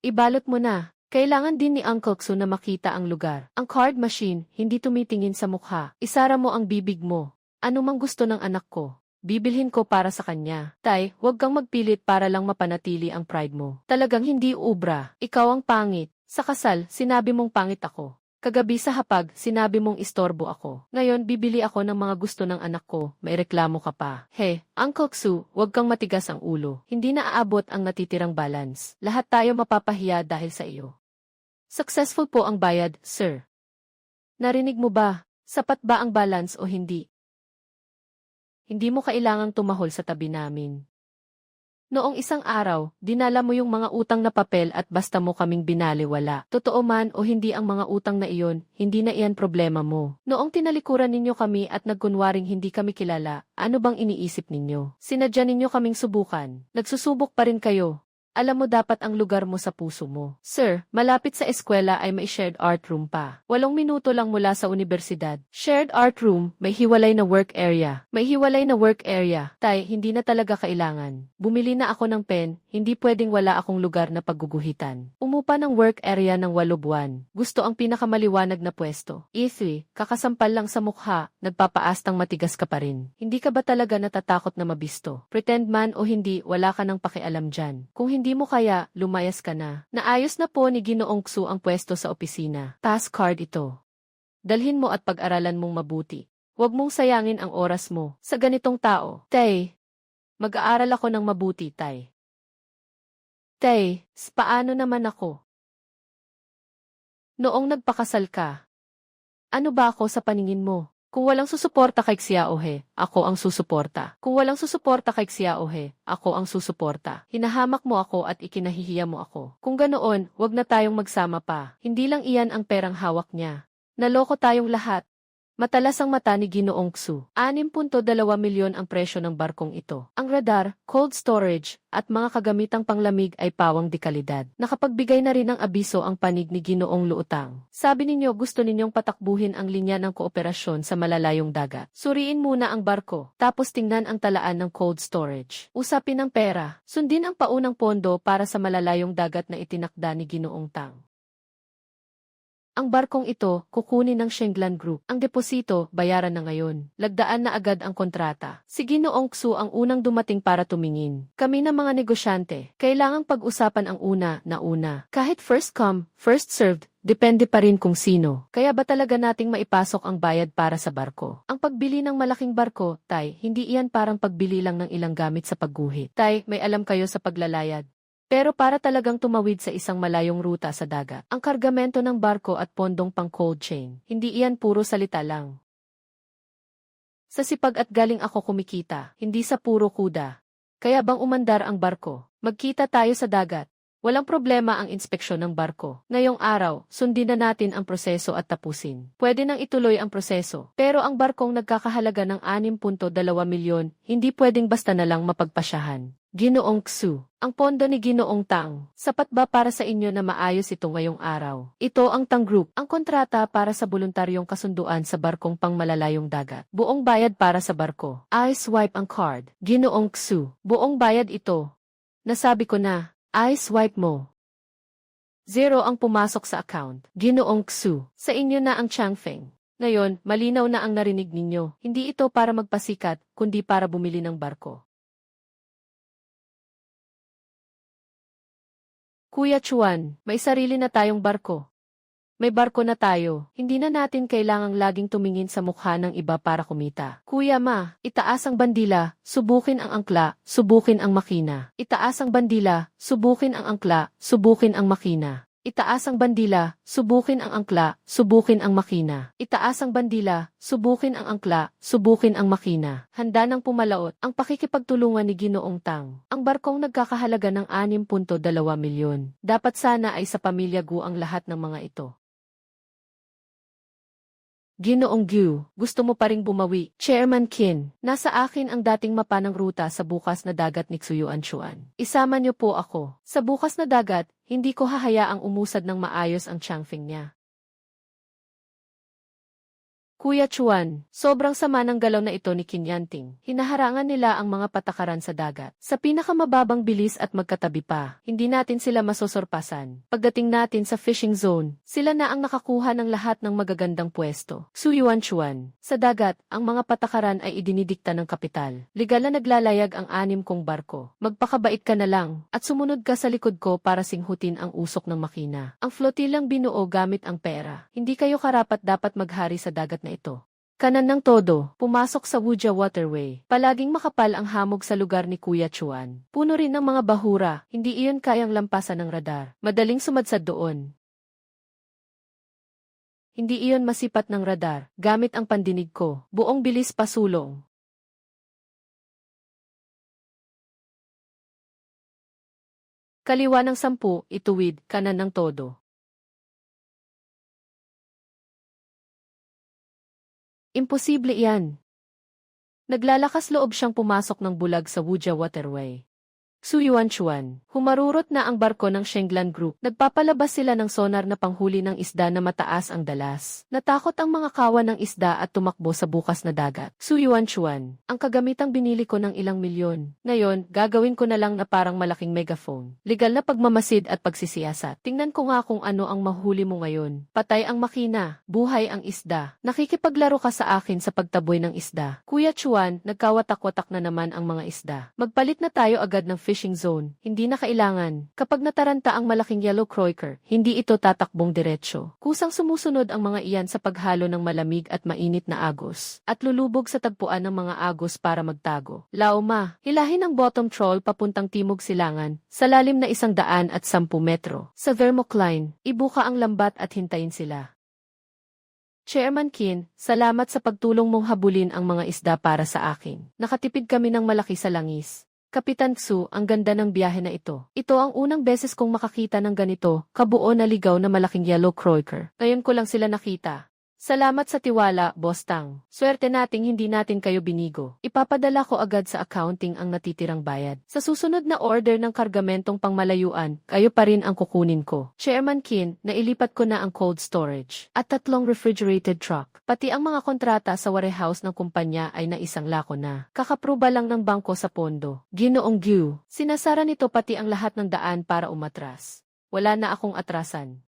Ibalot mo na. Kailangan din ni Uncle Xu na makita ang lugar. Ang card machine, hindi tumitingin sa mukha. Isara mo ang bibig mo. Ano mang gusto ng anak ko, bibilhin ko para sa kanya. Tay, huwag kang magpilit para lang mapanatili ang pride mo. Talagang hindi ubra. Ikaw ang pangit. Sa kasal, sinabi mong pangit ako. Kagabi sa hapag, sinabi mong istorbo ako. Ngayon, bibili ako ng mga gusto ng anak ko. May reklamo ka pa. He, Uncle Xu, huwag kang matigas ang ulo. Hindi na aabot ang natitirang balance. Lahat tayo mapapahiya dahil sa iyo. Successful po ang bayad, sir. Narinig mo ba? Sapat ba ang balance o hindi? Hindi mo kailangang tumahol sa tabi namin. Noong isang araw, dinala mo yung mga utang na papel at basta mo kaming binaliwala. Totoo man o hindi ang mga utang na iyon, hindi na iyan problema mo. Noong tinalikuran ninyo kami at nagkunwaring hindi kami kilala, ano bang iniisip ninyo? Sinadya ninyo kaming subukan. Nagsusubok pa rin kayo. Alam mo dapat ang lugar mo sa puso mo. Sir, malapit sa eskwela ay may shared art room pa. 8 minuto lang mula sa universidad. Shared art room, may hiwalay na work area. May hiwalay na work area. Tay, hindi na talaga kailangan. Bumili na ako ng pen, hindi pwedeng wala akong lugar na pagguguhitan. Umupa ng work area ng 8 buwan. Gusto ang pinakamaliwanag na pwesto. E3, kakasampal lang sa mukha, nagpapaastang matigas ka pa rin. Hindi ka ba talaga natatakot na mabisto? Pretend man o hindi, wala ka nang pakialam dyan. Kung hindi hindi mo kaya, lumayas ka na. Naayos na po ni Ginoong Xu ang pwesto sa opisina. Task card ito. Dalhin mo at pag-aralan mong mabuti. Huwag mong sayangin ang oras mo sa ganitong tao. Tay, mag-aaral ako ng mabuti, Tay. Tay, paano naman ako? Noong nagpakasal ka, ano ba ako sa paningin mo? Kung walang susuporta kay Xiaohe, ako ang susuporta. Kung walang susuporta kay Xiaohe, ako ang susuporta. Hinahamak mo ako at ikinahihiya mo ako. Kung ganoon, wag na tayong magsama pa. Hindi lang iyan ang perang hawak niya. Naloko tayong lahat. Matalas ang mata ni Ginoong Xu. 6.2 milyon ang presyo ng barkong ito. Ang radar, cold storage, at mga kagamitang panglamig ay pawang di kalidad. Nakapagbigay na rin ng abiso ang panig ni Ginoong Luutang. Sabi ninyo gusto ninyong patakbuhin ang linya ng kooperasyon sa malalayong dagat. Suriin muna ang barko, tapos tingnan ang talaan ng cold storage. Usapin ang pera. Sundin ang paunang pondo para sa malalayong dagat na itinakda ni Ginoong Tang. Ang barkong ito, kukunin ng Shenglan Group. Ang deposito, bayaran na ngayon. Lagdaan na agad ang kontrata. Si Ginoong Xu ang unang dumating para tumingin. Kami na mga negosyante, kailangang pag-usapan ang una na una. Kahit first come, first served, depende pa rin kung sino. Kaya ba talaga nating maipasok ang bayad para sa barko? Ang pagbili ng malaking barko, Tay, hindi iyan parang pagbili lang ng ilang gamit sa pagguhit. Tay, may alam kayo sa paglalayad. Pero para talagang tumawid sa isang malayong ruta sa dagat, ang kargamento ng barko at pondong pang cold chain, hindi iyan puro salita lang. Sa sipag at galing ako kumikita, hindi sa puro kuda. Kaya bang umandar ang barko? Magkita tayo sa dagat. Walang problema ang inspeksyon ng barko. Ngayong araw, sundin na natin ang proseso at tapusin. Pwede nang ituloy ang proseso. Pero ang barkong nagkakahalaga ng 6.2 milyon, hindi pwedeng basta na lang mapagpasyahan. Ginoong Xu, ang pondo ni Ginoong Tang, sapat ba para sa inyo na maayos ito ngayong araw? Ito ang Tang Group, ang kontrata para sa voluntaryong kasunduan sa barkong pangmalalayong dagat. Buong bayad para sa barko. I swipe ang card. Ginoong Xu, buong bayad ito. Nasabi ko na. I swipe mo. 0 ang pumasok sa account. Ginoong Xu, sa inyo na ang Changfeng. Ngayon, malinaw na ang narinig ninyo. Hindi ito para magpasikat, kundi para bumili ng barko. Kuya Chuan, may sarili na tayong barko. May barko na tayo, hindi na natin kailangang laging tumingin sa mukha ng iba para kumita. Kuya Ma, itaas ang bandila, subukin ang angkla, subukin ang makina. Itaas ang bandila, subukin ang angkla, subukin ang makina. Itaas ang bandila, subukin ang angkla, subukin ang makina. Itaas ang bandila, subukin ang angkla, subukin ang makina. Handa nang pumalaot ang pakikipagtulungan ni Ginoong Tang. Ang barkong nagkakahalaga ng 6.2 milyon. Dapat sana ay sa pamilya Gu ang lahat ng mga ito. Ginoong Gu, gusto mo pa ring bumawi? Chairman Qin, nasa akin ang dating mapa ng ruta sa bukas na dagat ni Xuyuan Chuan. Isama niyo po ako. Sa bukas na dagat, hindi ko hahayaang umusad ng maayos ang Changfeng niya. Kuya Chuan, sobrang sama ng galaw na ito ni Qin Yanting. Hinaharangan nila ang mga patakaran sa dagat. Sa pinakamababang bilis at magkatabi pa, hindi natin sila masosorpasan. Pagdating natin sa fishing zone, sila na ang nakakuha ng lahat ng magagandang pwesto. Xuyuan Chuan, sa dagat, ang mga patakaran ay idinidikta ng kapital. Legal na naglalayag ang 6 kong barko. Magpakabait ka na lang, at sumunod ka sa likod ko para singhutin ang usok ng makina. Ang flotilang binuo gamit ang pera. Hindi kayo karapat dapat maghari sa dagat na ito. Kanan ng todo, pumasok sa Wujia Waterway. Palaging makapal ang hamog sa lugar ni Kuya Chuan. Puno rin ng mga bahura, hindi iyon kayang lampasan ng radar. Madaling sumadsad doon. Hindi iyon masipat ng radar, gamit ang pandinig ko. Buong bilis pasulong. Kaliwa ng 10, ituwid, kanan ng todo. Imposible iyan. Naglalakas loob siyang pumasok ng bulag sa Wujia Waterway. Xuyuan Chuan, humarurot na ang barko ng Shenglan Group. Nagpapalabas sila ng sonar na panghuli ng isda na mataas ang dalas. Natakot ang mga kawan ng isda at tumakbo sa bukas na dagat. Xuyuan Chuan, ang kagamitang binili ko ng ilang milyon. Ngayon, gagawin ko na lang na parang malaking megaphone. Legal na pagmamasid at pagsisiyasat. Tingnan ko nga kung ano ang mahuli mo ngayon. Patay ang makina, buhay ang isda. Nakikipaglaro ka sa akin sa pagtaboy ng isda. Kuya Chuan, nagkawatak-watak na naman ang mga isda. Magpalit na tayo agad ng fishing fishing zone, hindi na kailangan. Kapag nataranta ang malaking yellow croaker, hindi ito tatakbong diretsyo. Kusang sumusunod ang mga iyan sa paghalo ng malamig at mainit na agos, at lulubog sa tagpuan ng mga agos para magtago. Lauma, hilahin ang bottom troll papuntang timog silangan, sa lalim na 110 metro. Sa Vermocline, ibuka ang lambat at hintayin sila. Chairman Qin, salamat sa pagtulong mong habulin ang mga isda para sa akin. Nakatipid kami ng malaki sa langis. Kapitan Xu, ang ganda ng biyahe na ito. Ito ang unang beses kong makakita ng ganito, kabuo na ligaw na malaking yellow croaker. Ngayon ko lang sila nakita. Salamat sa tiwala, Boss Tang. Swerte nating hindi natin kayo binigo. Ipapadala ko agad sa accounting ang natitirang bayad. Sa susunod na order ng kargamentong pangmalayuan, kayo pa rin ang kukunin ko. Chairman Qin, nailipat ko na ang cold storage at 3 refrigerated truck. Pati ang mga kontrata sa warehouse ng kumpanya ay naisang lako na. Kakapruba lang ng bangko sa pondo. Ginoong Gu, sinasara nito pati ang lahat ng daan para umatras. Wala na akong atrasan.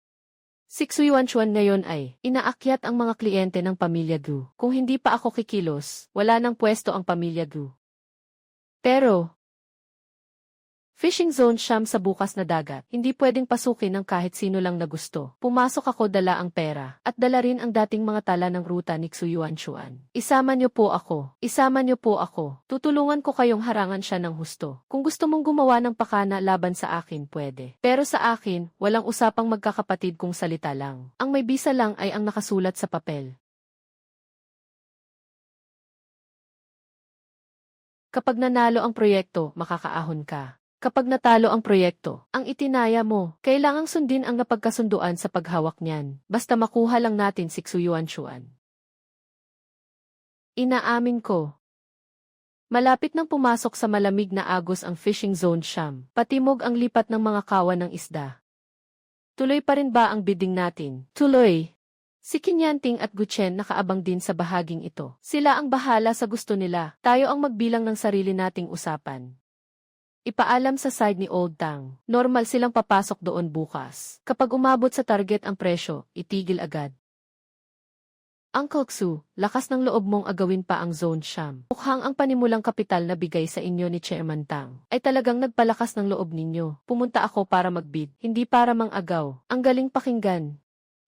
6 Yuan ngayon ay inaakyat ang mga kliyente ng pamilya Gu. Kung hindi pa ako kikilos, wala nang pwesto ang pamilya Gu. Pero, fishing zone siyam sa bukas na dagat, hindi pwedeng pasukin ng kahit sino lang na gusto. Pumasok ako, dala ang pera, at dala rin ang dating mga tala ng ruta ni Xuyuan Chuan. Isama niyo po ako. Isama niyo po ako. Tutulungan ko kayong harangan siya ng husto. Kung gusto mong gumawa ng pakana laban sa akin, pwede. Pero sa akin, walang usapang magkakapatid kung salita lang. Ang may bisa lang ay ang nakasulat sa papel. Kapag nanalo ang proyekto, makakaahon ka. Kapag natalo ang proyekto, ang itinaya mo, kailangang sundin ang napagkasunduan sa paghawak niyan. Basta makuha lang natin si Xuyuan Chuan. Inaamin ko. Malapit nang pumasok sa malamig na agos ang fishing zone siyam, patimog ang lipat ng mga kawan ng isda. Tuloy pa rin ba ang bidding natin? Tuloy. Si Kinyanting at Guchen nakaabang din sa bahaging ito. Sila ang bahala sa gusto nila, tayo ang magbilang ng sarili nating usapan. Ipaalam sa side ni Old Tang. Normal silang papasok doon bukas. Kapag umabot sa target ang presyo, itigil agad. Uncle Xu, lakas ng loob mong agawin pa ang zone siyam. Mukhang ang panimulang kapital na bigay sa inyo ni Chairman Tang ay talagang nagpalakas ng loob ninyo. Pumunta ako para magbid, hindi para mang-agaw. Ang galing pakinggan.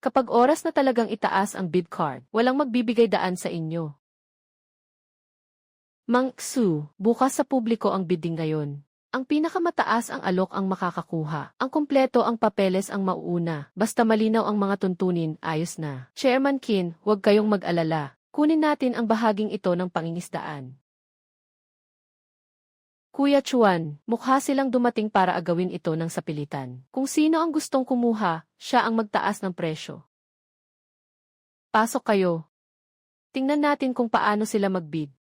Kapag oras na talagang itaas ang bid card, walang magbibigay daan sa inyo. Mang Xu, bukas sa publiko ang bidding ngayon. Ang pinakamataas ang alok ang makakakuha. Ang kumpleto ang papeles ang mauuna. Basta malinaw ang mga tuntunin, ayos na. Chairman Qin, huwag kayong mag-alala. Kunin natin ang bahaging ito ng pangingisdaan. Kuya Chuan, mukha silang dumating para agawin ito ng sapilitan. Kung sino ang gustong kumuha, siya ang magtaas ng presyo. Pasok kayo. Tingnan natin kung paano sila magbid.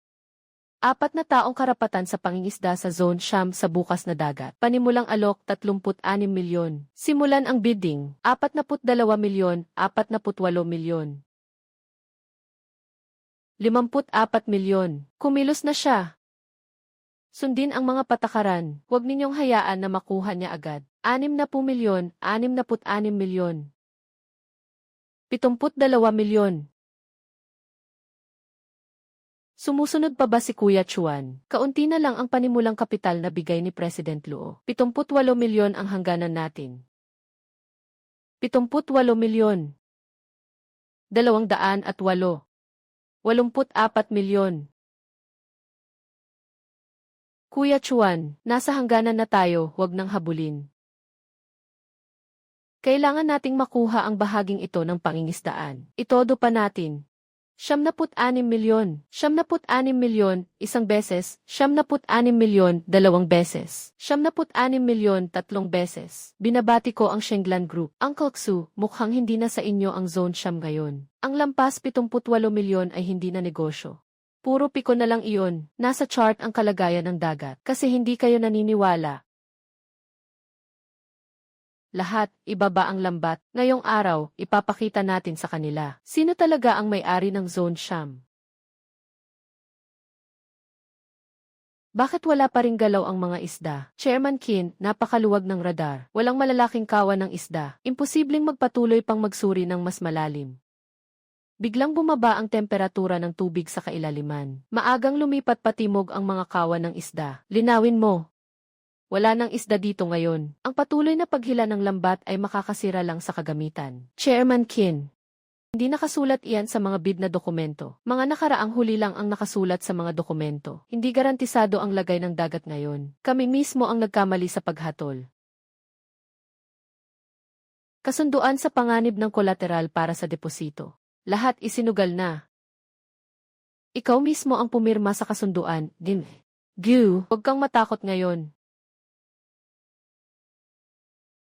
4 na taong karapatan sa pangingisda sa Zone Siyam sa bukas na dagat. Panimulang alok 36 milyon. Simulan ang bidding, 42 milyon, 48 milyon. 54 milyon. Kumilos na siya. Sundin ang mga patakaran, huwag ninyong hayaan na makuha niya agad. 60 milyon, 66 milyon. 72 milyon. Sumusunod pa ba si Kuya Chuan? Kaunti na lang ang panimulang kapital na bigay ni President Luo. 78 milyon ang hangganan natin. 78 milyon. 208. 84 milyon. Kuya Chuan, nasa hangganan na tayo, huwag nang habulin. Kailangan nating makuha ang bahaging ito ng pangingisdaan. Itodo pa natin. 76 milyon, 76 milyon, isang beses, 76 milyon, 2 beses, 76 milyon, 3 beses. Binabati ko ang Shenglan Group. Uncle Xu, mukhang hindi na sa inyo ang Zone Siyam ngayon. Ang lampas 78 milyon ay hindi na negosyo. Puro piko na lang iyon. Nasa chart ang kalagayan ng dagat kasi hindi kayo naniniwala. Lahat, ibaba ang lambat. Ngayong araw, ipapakita natin sa kanila. Sino talaga ang may-ari ng Zone Siyam? Bakit wala pa ring galaw ang mga isda? Chairman Qin, napakaluwag ng radar. Walang malalaking kawan ng isda. Imposibleng magpatuloy pang magsuri ng mas malalim. Biglang bumaba ang temperatura ng tubig sa kailaliman. Maagang lumipat patimog ang mga kawan ng isda. Linawin mo. Wala nang isda dito ngayon. Ang patuloy na paghila ng lambat ay makakasira lang sa kagamitan. Chairman Qin. Hindi nakasulat iyan sa mga bid na dokumento. Mga nakaraang huli lang ang nakasulat sa mga dokumento. Hindi garantisado ang lagay ng dagat ngayon. Kami mismo ang nagkamali sa paghatol. Kasunduan sa panganib ng kolateral para sa deposito. Lahat isinugal na. Ikaw mismo ang pumirma sa kasunduan, din. Gu, huwag kang matakot ngayon.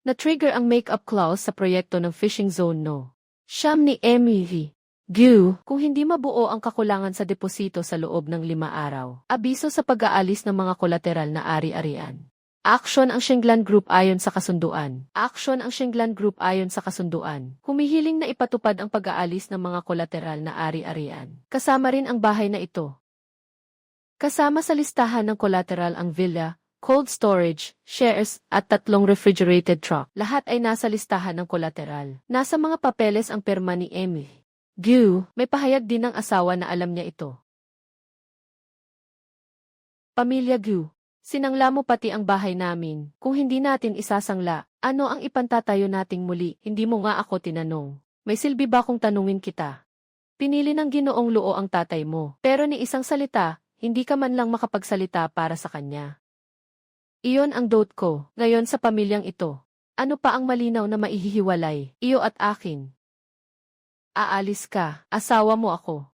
Na-trigger ang make-up clause sa proyekto ng fishing zone no. Siyam ni MEV. Gu, kung hindi mabuo ang kakulangan sa deposito sa loob ng 5 araw. Abiso sa pag-aalis ng mga kolateral na ari-arian. Aksyon ang Shenglan Group ayon sa kasunduan. Aksyon ang Shenglan Group ayon sa kasunduan. Humihiling na ipatupad ang pag-aalis ng mga kolateral na ari-arian. Kasama rin ang bahay na ito. Kasama sa listahan ng kolateral ang villa, cold storage, shares, at 3 refrigerated truck. Lahat ay nasa listahan ng kolateral. Nasa mga papeles ang perma ni Amy. Gu, may pahayag din ng asawa na alam niya ito. Pamilya Gu. Sinangla mo pati ang bahay namin. Kung hindi natin isasangla, ano ang ipantatayo nating muli? Hindi mo nga ako tinanong. May silbi ba kung tanungin kita? Pinili ng Ginoong Luo ang tatay mo. Pero ni isang salita, hindi ka man lang makapagsalita para sa kanya. Iyon ang doubt ko, ngayon sa pamilyang ito. Ano pa ang malinaw na maihihiwalay, iyo at akin? Aalis ka, asawa mo ako.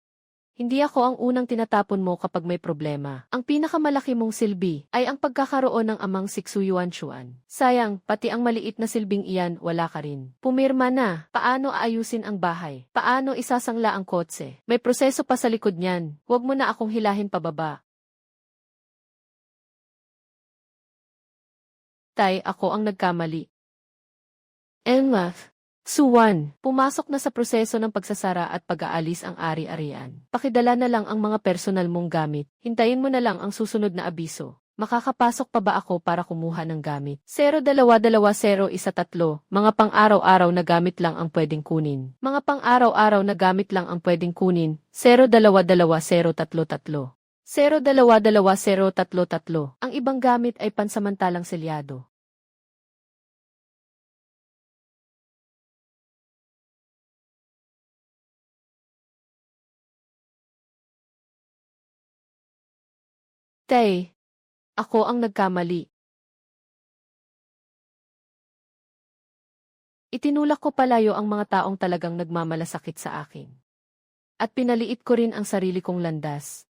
Hindi ako ang unang tinatapon mo kapag may problema. Ang pinakamalaki mong silbi ay ang pagkakaroon ng amang Siksuyuan-chuan. Sayang, pati ang maliit na silbing iyan, wala ka rin. Pumirma na. Paano aayusin ang bahay? Paano isasangla ang kotse? May proseso pa sa likod niyan. Huwag mo na akong hilahin pababa. Tay, ako ang nagkamali. Emma. Suwan, pumasok na sa proseso ng pagsasara at pag-aalis ang ari-arian. Pakidala na lang ang mga personal mong gamit. Hintayin mo na lang ang susunod na abiso. Makakapasok pa ba ako para kumuha ng gamit? 022013, mga pang-araw-araw na gamit lang ang pwedeng kunin. Mga pang-araw-araw na gamit lang ang pwedeng kunin. 022033. 022033. Ang ibang gamit ay pansamantalang selyado. Tay, ako ang nagkamali. Itinulak ko palayo ang mga taong talagang nagmamalasakit sa akin. At pinaliit ko rin ang sarili kong landas.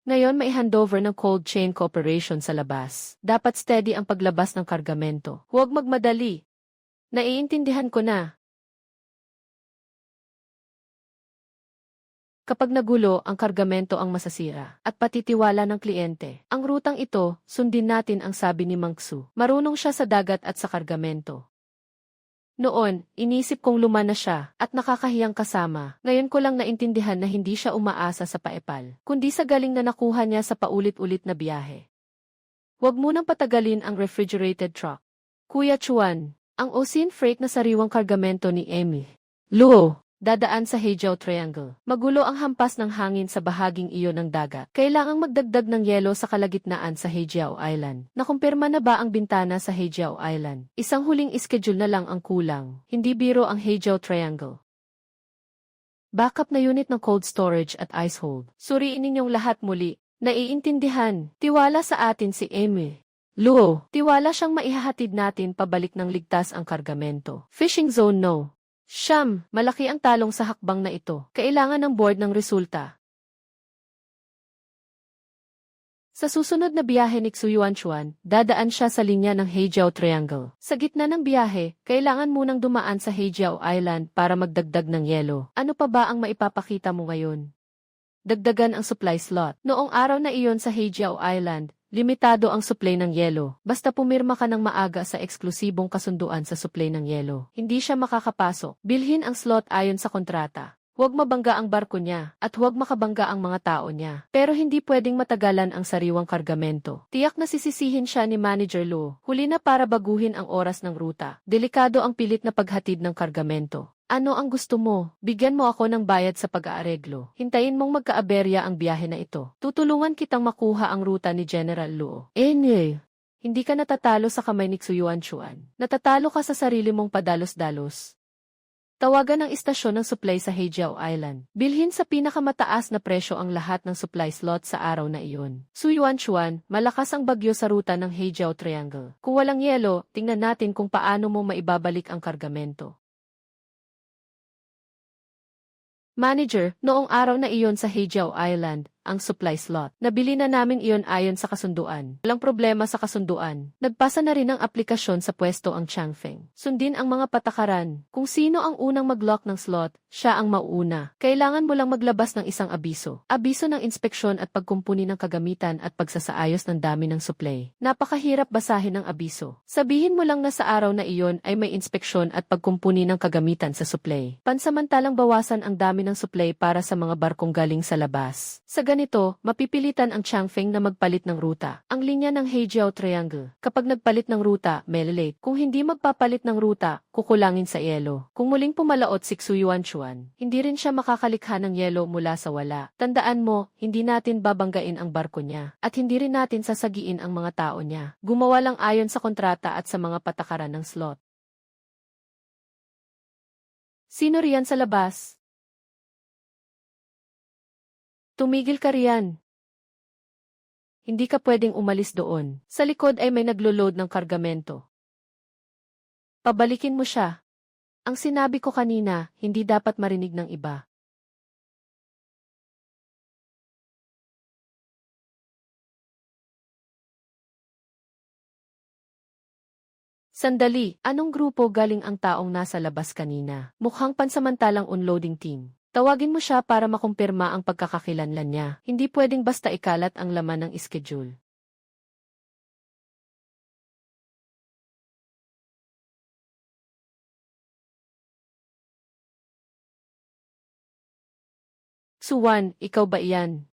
Ngayon may handover ng cold chain cooperation sa labas. Dapat steady ang paglabas ng kargamento. Huwag magmadali. Naiintindihan ko na. Kapag nagulo, ang kargamento ang masasira at patitiwala ng kliyente. Ang rutang ito, sundin natin ang sabi ni Mang Xu. Marunong siya sa dagat at sa kargamento. Noon, inisip kong luma na siya at nakakahiyang kasama. Ngayon ko lang naintindihan na hindi siya umaasa sa paepal, kundi sa galing na nakuha niya sa paulit-ulit na biyahe. Huwag munang patagalin ang refrigerated truck. Kuya Chuan, ang ocean freight na sariwang kargamento ni Amy Luo. Dadaan sa Hejiao Triangle. Magulo ang hampas ng hangin sa bahaging iyon ng dagat. Kailangang magdagdag ng yelo sa kalagitnaan sa Hejiao Island. Nakumpirma na ba ang bintana sa Hejiao Island? Isang huling schedule na lang ang kulang. Hindi biro ang Hejiao Triangle. Backup na unit ng cold storage at ice hold. Suriin ninyong lahat muli. Naiintindihan. Tiwala sa atin si Amy Luo. Tiwala siyang maihahatid natin pabalik ng ligtas ang kargamento. Fishing zone no. Siyam, malaki ang talong sa hakbang na ito. Kailangan ng board ng resulta. Sa susunod na biyahe ni Xuyuan-chuan, dadaan siya sa linya ng Hejiao Triangle. Sa gitna ng biyahe, kailangan munang dumaan sa Hejiao Island para magdagdag ng yelo. Ano pa ba ang maipapakita mo ngayon? Dagdagan ang supply slot. Noong araw na iyon sa Hejiao Island, limitado ang supply ng yelo. Basta pumirma ka ng maaga sa eksklusibong kasunduan sa supply ng yelo. Hindi siya makakapasok. Bilhin ang slot ayon sa kontrata. Huwag mabangga ang barko niya, at huwag makabangga ang mga tao niya. Pero hindi pwedeng matagalan ang sariwang kargamento. Tiyak na sisisihin siya ni Manager Luo. Huli na para baguhin ang oras ng ruta. Delikado ang pilit na paghatid ng kargamento. Ano ang gusto mo? Bigyan mo ako ng bayad sa pag-aareglo. Hintayin mong magkaaberya ang biyahe na ito. Tutulungan kitang makuha ang ruta ni General Luo. Hindi ka natatalo sa kamay ni Xuyuan-Chuan. Natatalo ka sa sarili mong padalos-dalos. Tawagan ng istasyon ng supply sa Hejiao Island. Bilhin sa pinakamataas na presyo ang lahat ng supply slot sa araw na iyon. Xuyuan-Chuan, malakas ang bagyo sa ruta ng Hejiao Triangle. Kung walang yelo, tingnan natin kung paano mo maibabalik ang kargamento. Manager, noong araw na iyon sa Hejiao Island, ang supply slot. Nabili na namin iyon ayon sa kasunduan. Walang problema sa kasunduan. Nagpasa na rin ng aplikasyon sa pwesto ang Changfeng. Sundin ang mga patakaran. Kung sino ang unang mag-lock ng slot, siya ang mauuna. Kailangan mo lang maglabas ng isang abiso. Abiso ng inspeksyon at pagkumpuni ng kagamitan at pagsasaayos ng dami ng supply. Napakahirap basahin ang abiso. Sabihin mo lang na sa araw na iyon ay may inspeksyon at pagkumpuni ng kagamitan sa supply. Pansamantalang bawasan ang dami ng supply para sa mga barkong galing sa labas. Sa ganito, mapipilitan ang Changfeng na magpalit ng ruta. Ang linya ng Hejiao Triangle. Kapag nagpalit ng ruta, malilate. Kung hindi magpapalit ng ruta, kukulangin sa yelo. Kung muling pumalaot si Xuyuan-Chuan, hindi rin siya makakalikha ng yelo mula sa wala. Tandaan mo, hindi natin babanggain ang barko niya. At hindi rin natin sasagiin ang mga tao niya. Gumawa lang ayon sa kontrata at sa mga patakaran ng slot. Sino riyan sa labas? Tumigil ka riyan. Hindi ka pwedeng umalis doon. Sa likod ay may naglo-load ng kargamento. Pabalikin mo siya. Ang sinabi ko kanina, hindi dapat marinig ng iba. Sandali, anong grupo galing ang taong nasa labas kanina? Mukhang pansamantalang unloading team. Tawagin mo siya para makumpirma ang pagkakakilanlan niya. Hindi pwedeng basta ikalat ang laman ng schedule. Suwan, ikaw ba iyan?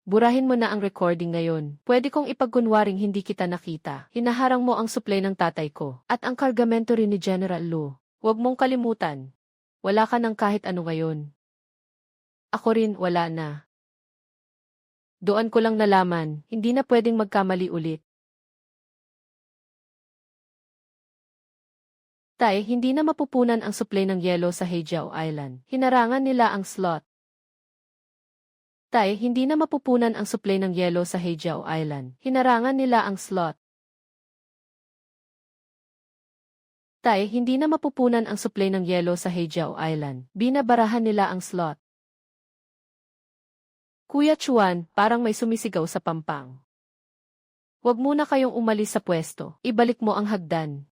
Burahin mo na ang recording ngayon. Pwede kong ipagkunwaring hindi kita nakita. Hinaharang mo ang supply ng tatay ko. At ang kargamento rin ni General Lu. Huwag mong kalimutan. Wala ka ng kahit ano ngayon. Ako rin, wala na. Doon ko lang nalaman, hindi na pwedeng magkamali ulit. Tay, hindi na mapupunan ang supply ng yelo sa Hejiao Island. Hinarangan nila ang slot. Tay, hindi na mapupunan ang supply ng yelo sa Hejiao Island. Hinarangan nila ang slot. Tay, hindi na mapupunan ang supply ng yelo sa Hejiao Island. Binabarahan nila ang slot. Kuya Chuan, parang may sumisigaw sa pampang. Huwag muna kayong umalis sa pwesto. Ibalik mo ang hagdan.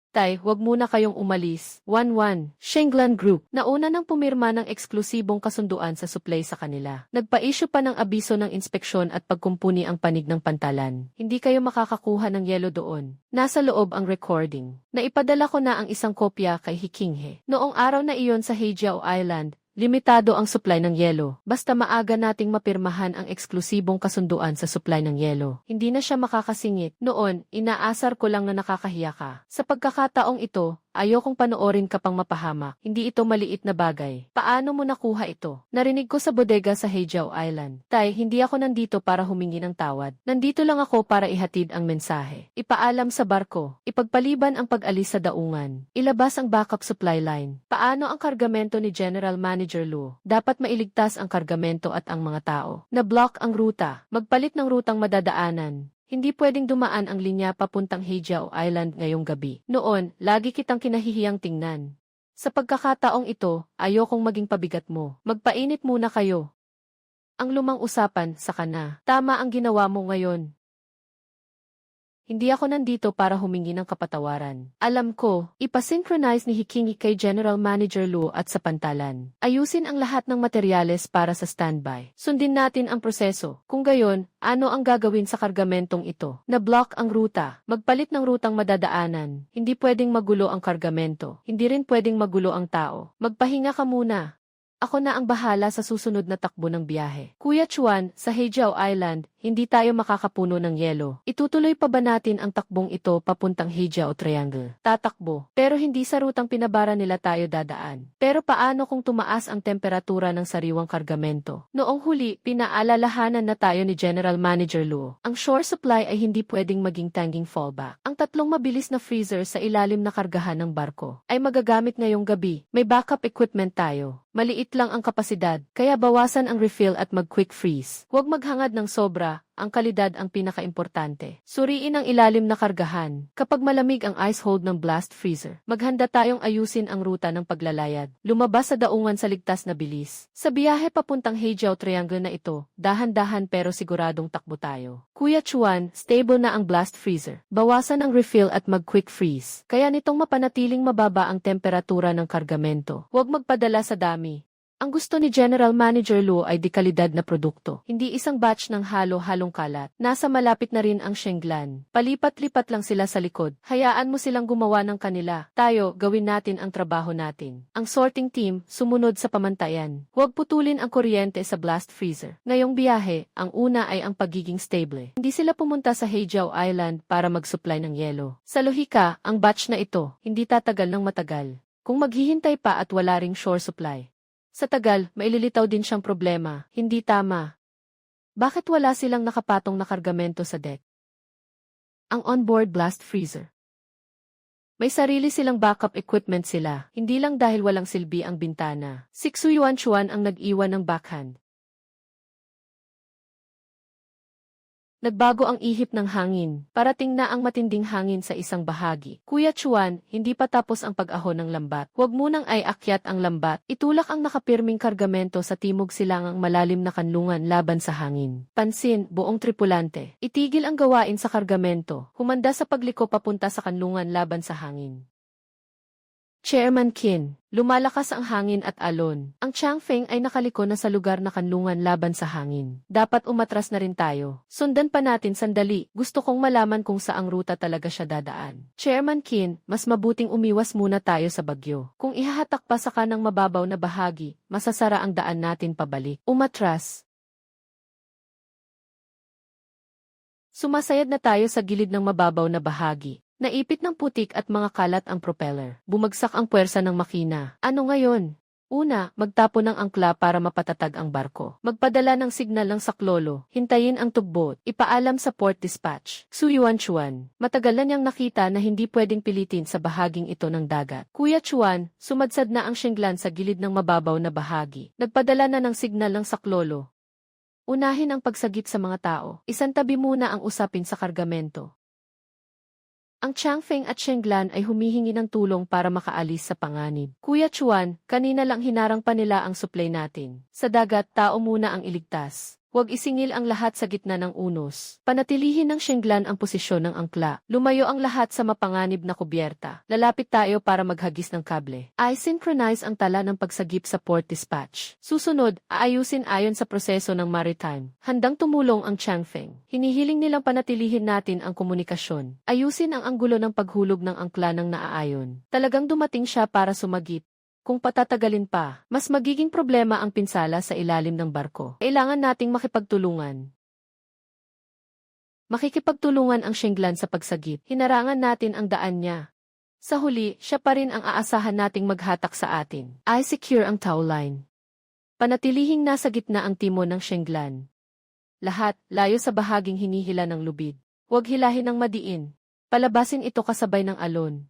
Tay, huwag muna kayong umalis. 1-1, Shenglan Group. Nauna nang pumirma ng eksklusibong kasunduan sa supply sa kanila. Nagpa-issue pa ng abiso ng inspeksyon at pagkumpuni ang panig ng pantalan. Hindi kayo makakakuha ng yelo doon. Nasa loob ang recording. Naipadala ko na ang isang kopya kay Hikinghe. Noong araw na iyon sa Hejiao Island, limitado ang supply ng yelo. Basta maaga nating mapirmahan ang eksklusibong kasunduan sa supply ng yelo. Hindi na siya makakasingit. Noon, inaasar ko lang na nakakahiya ka. Sa pagkakataong ito, ayokong panoorin ka pang mapahamak. Hindi ito maliit na bagay. Paano mo nakuha ito? Narinig ko sa bodega sa Hejiao Island. Tay, hindi ako nandito para humingi ng tawad. Nandito lang ako para ihatid ang mensahe. Ipaalam sa barko. Ipagpaliban ang pag-alis sa daungan. Ilabas ang backup supply line. Paano ang kargamento ni General Manager Lu? Dapat mailigtas ang kargamento at ang mga tao. Na-block ang ruta. Magpalit ng rutang madadaanan. Hindi pwedeng dumaan ang linya papuntang Hejiao Island ngayong gabi. Noon, lagi kitang kinahihiyang tingnan. Sa pagkakataong ito, ayokong maging pabigat mo. Magpainit muna kayo. Ang lumang usapan, saka na. Tama ang ginawa mo ngayon. Hindi ako nandito para humingi ng kapatawaran. Alam ko, ipasynchronize ni Hikinghe kay General Manager Lu at sa pantalan. Ayusin ang lahat ng materyales para sa standby. Sundin natin ang proseso. Kung gayon, ano ang gagawin sa kargamentong ito? Na-block ang ruta. Magpalit ng rutang madadaanan. Hindi pwedeng magulo ang kargamento. Hindi rin pwedeng magulo ang tao. Magpahinga ka muna. Ako na ang bahala sa susunod na takbo ng biyahe. Kuya Chuan, sa Hejiao Island, hindi tayo makakapuno ng yelo. Itutuloy pa ba natin ang takbong ito papuntang Hejiao Triangle? Tatakbo, pero hindi sa rutang pinabara nila tayo dadaan. Pero paano kung tumaas ang temperatura ng sariwang kargamento? Noong huli, pinaalalahanan na tayo ni General Manager Luo. Ang shore supply ay hindi pwedeng maging tanging fallback. Ang tatlong mabilis na freezer sa ilalim na kargahan ng barko ay magagamit ngayong gabi. May backup equipment tayo. Maliit lang ang kapasidad, kaya bawasan ang refill at mag-quick freeze. Huwag maghangad ng sobra, ang kalidad ang pinakaimportante. Suriin ang ilalim na kargahan. Kapag malamig ang ice hold ng blast freezer, maghanda tayong ayusin ang ruta ng paglalayag. Lumabas sa daungan sa ligtas na bilis. Sa biyahe papuntang Hejiao Triangle na ito, dahan-dahan pero siguradong takbo tayo. Kuya Chuan, stable na ang blast freezer. Bawasan ang refill at mag-quick freeze. Kaya nitong mapanatiling mababa ang temperatura ng kargamento. Huwag magpadala sa dami. Ang gusto ni General Manager Luo ay dekalidad na produkto. Hindi isang batch ng halo-halong kalat. Nasa malapit na rin ang Shenglan. Palipat-lipat lang sila sa likod. Hayaan mo silang gumawa ng kanila. Tayo, gawin natin ang trabaho natin. Ang sorting team, sumunod sa pamantayan. Huwag putulin ang kuryente sa blast freezer. Ngayong biyahe, ang una ay ang pagiging stable. Hindi sila pumunta sa Hejiao Island para mag-supply ng yelo. Sa lohika, ang batch na ito, hindi tatagal ng matagal. Kung maghihintay pa at wala ring shore supply. Sa tagal, maililitaw din siyang problema. Hindi tama. Bakit wala silang nakapatong na kargamento sa deck? Ang onboard blast freezer. May sarili silang backup equipment sila, hindi lang dahil walang silbi ang bintana. Si Xuyuan Chuan ang nag-iwan ng backhand. Nagbago ang ihip ng hangin. Parating na ang matinding hangin sa isang bahagi. Kuya Chuan, hindi pa tapos ang pag-ahon ng lambat. Huwag munang ay akyat ang lambat. Itulak ang nakapirming kargamento sa timog silangang malalim na kanlungan laban sa hangin. Pansin, buong tripulante. Itigil ang gawain sa kargamento. Humanda sa pagliko papunta sa kanlungan laban sa hangin. Chairman Qin, lumalakas ang hangin at alon. Ang Changfeng ay nakaliko na sa lugar na kanlungan laban sa hangin. Dapat umatras na rin tayo. Sundan pa natin sandali. Gusto kong malaman kung saang ruta talaga siya dadaan. Chairman Qin, mas mabuting umiwas muna tayo sa bagyo. Kung ihahatak pa sa kanang mababaw na bahagi, masasara ang daan natin pabalik. Umatras. Sumasayad na tayo sa gilid ng mababaw na bahagi. Naipit ng putik at mga kalat ang propeller. Bumagsak ang puwersa ng makina. Ano ngayon? Una, magtapo ng angkla para mapatatag ang barko. Magpadala ng signal ng saklolo. Hintayin ang tugboat. Ipaalam sa port dispatch. Xuyuan Chuan. Matagal na niyang nakita na hindi pwedeng pilitin sa bahaging ito ng dagat. Kuya Chuan, sumadsad na ang Shenglan sa gilid ng mababaw na bahagi. Nagpadala na ng signal ng saklolo. Unahin ang pagsagip sa mga tao. Isantabi muna ang usapin sa kargamento. Ang Changfeng at Shenglan ay humihingi ng tulong para makaalis sa panganib. Kuya Chuan, kanina lang hinarang pa nila ang supply natin. Sa dagat, tao muna ang iligtas. Huwag isingil ang lahat sa gitna ng unos. Panatilihin ng Shenglan ang posisyon ng angkla. Lumayo ang lahat sa mapanganib na kubyerta. Lalapit tayo para maghagis ng kable. I-synchronize ang tala ng pagsagip sa port dispatch. Susunod, aayusin ayon sa proseso ng maritime. Handang tumulong ang Changfeng. Hinihiling nilang panatilihin natin ang komunikasyon. Ayusin ang anggulo ng paghulog ng angkla ng naaayon. Talagang dumating siya para sumagip. Kung patatagalin pa, mas magiging problema ang pinsala sa ilalim ng barko. Kailangan nating makipagtulungan. Makikipagtulungan ang Shenglan sa pagsagip. Hinarangan natin ang daan niya. Sa huli, siya pa rin ang aasahan nating maghatak sa atin. I-secure ang tow line. Panatilihing nasa gitna ang timon ng Shenglan. Lahat, layo sa bahaging hinihila ng lubid. Huwag hilahin ng madiin. Palabasin ito kasabay ng alon.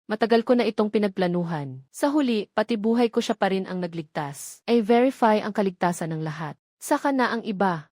Matagal ko na itong pinagplanuhan. Sa huli, pati buhay ko siya pa rin ang nagligtas. Ay verify ang kaligtasan ng lahat. Saka na ang iba.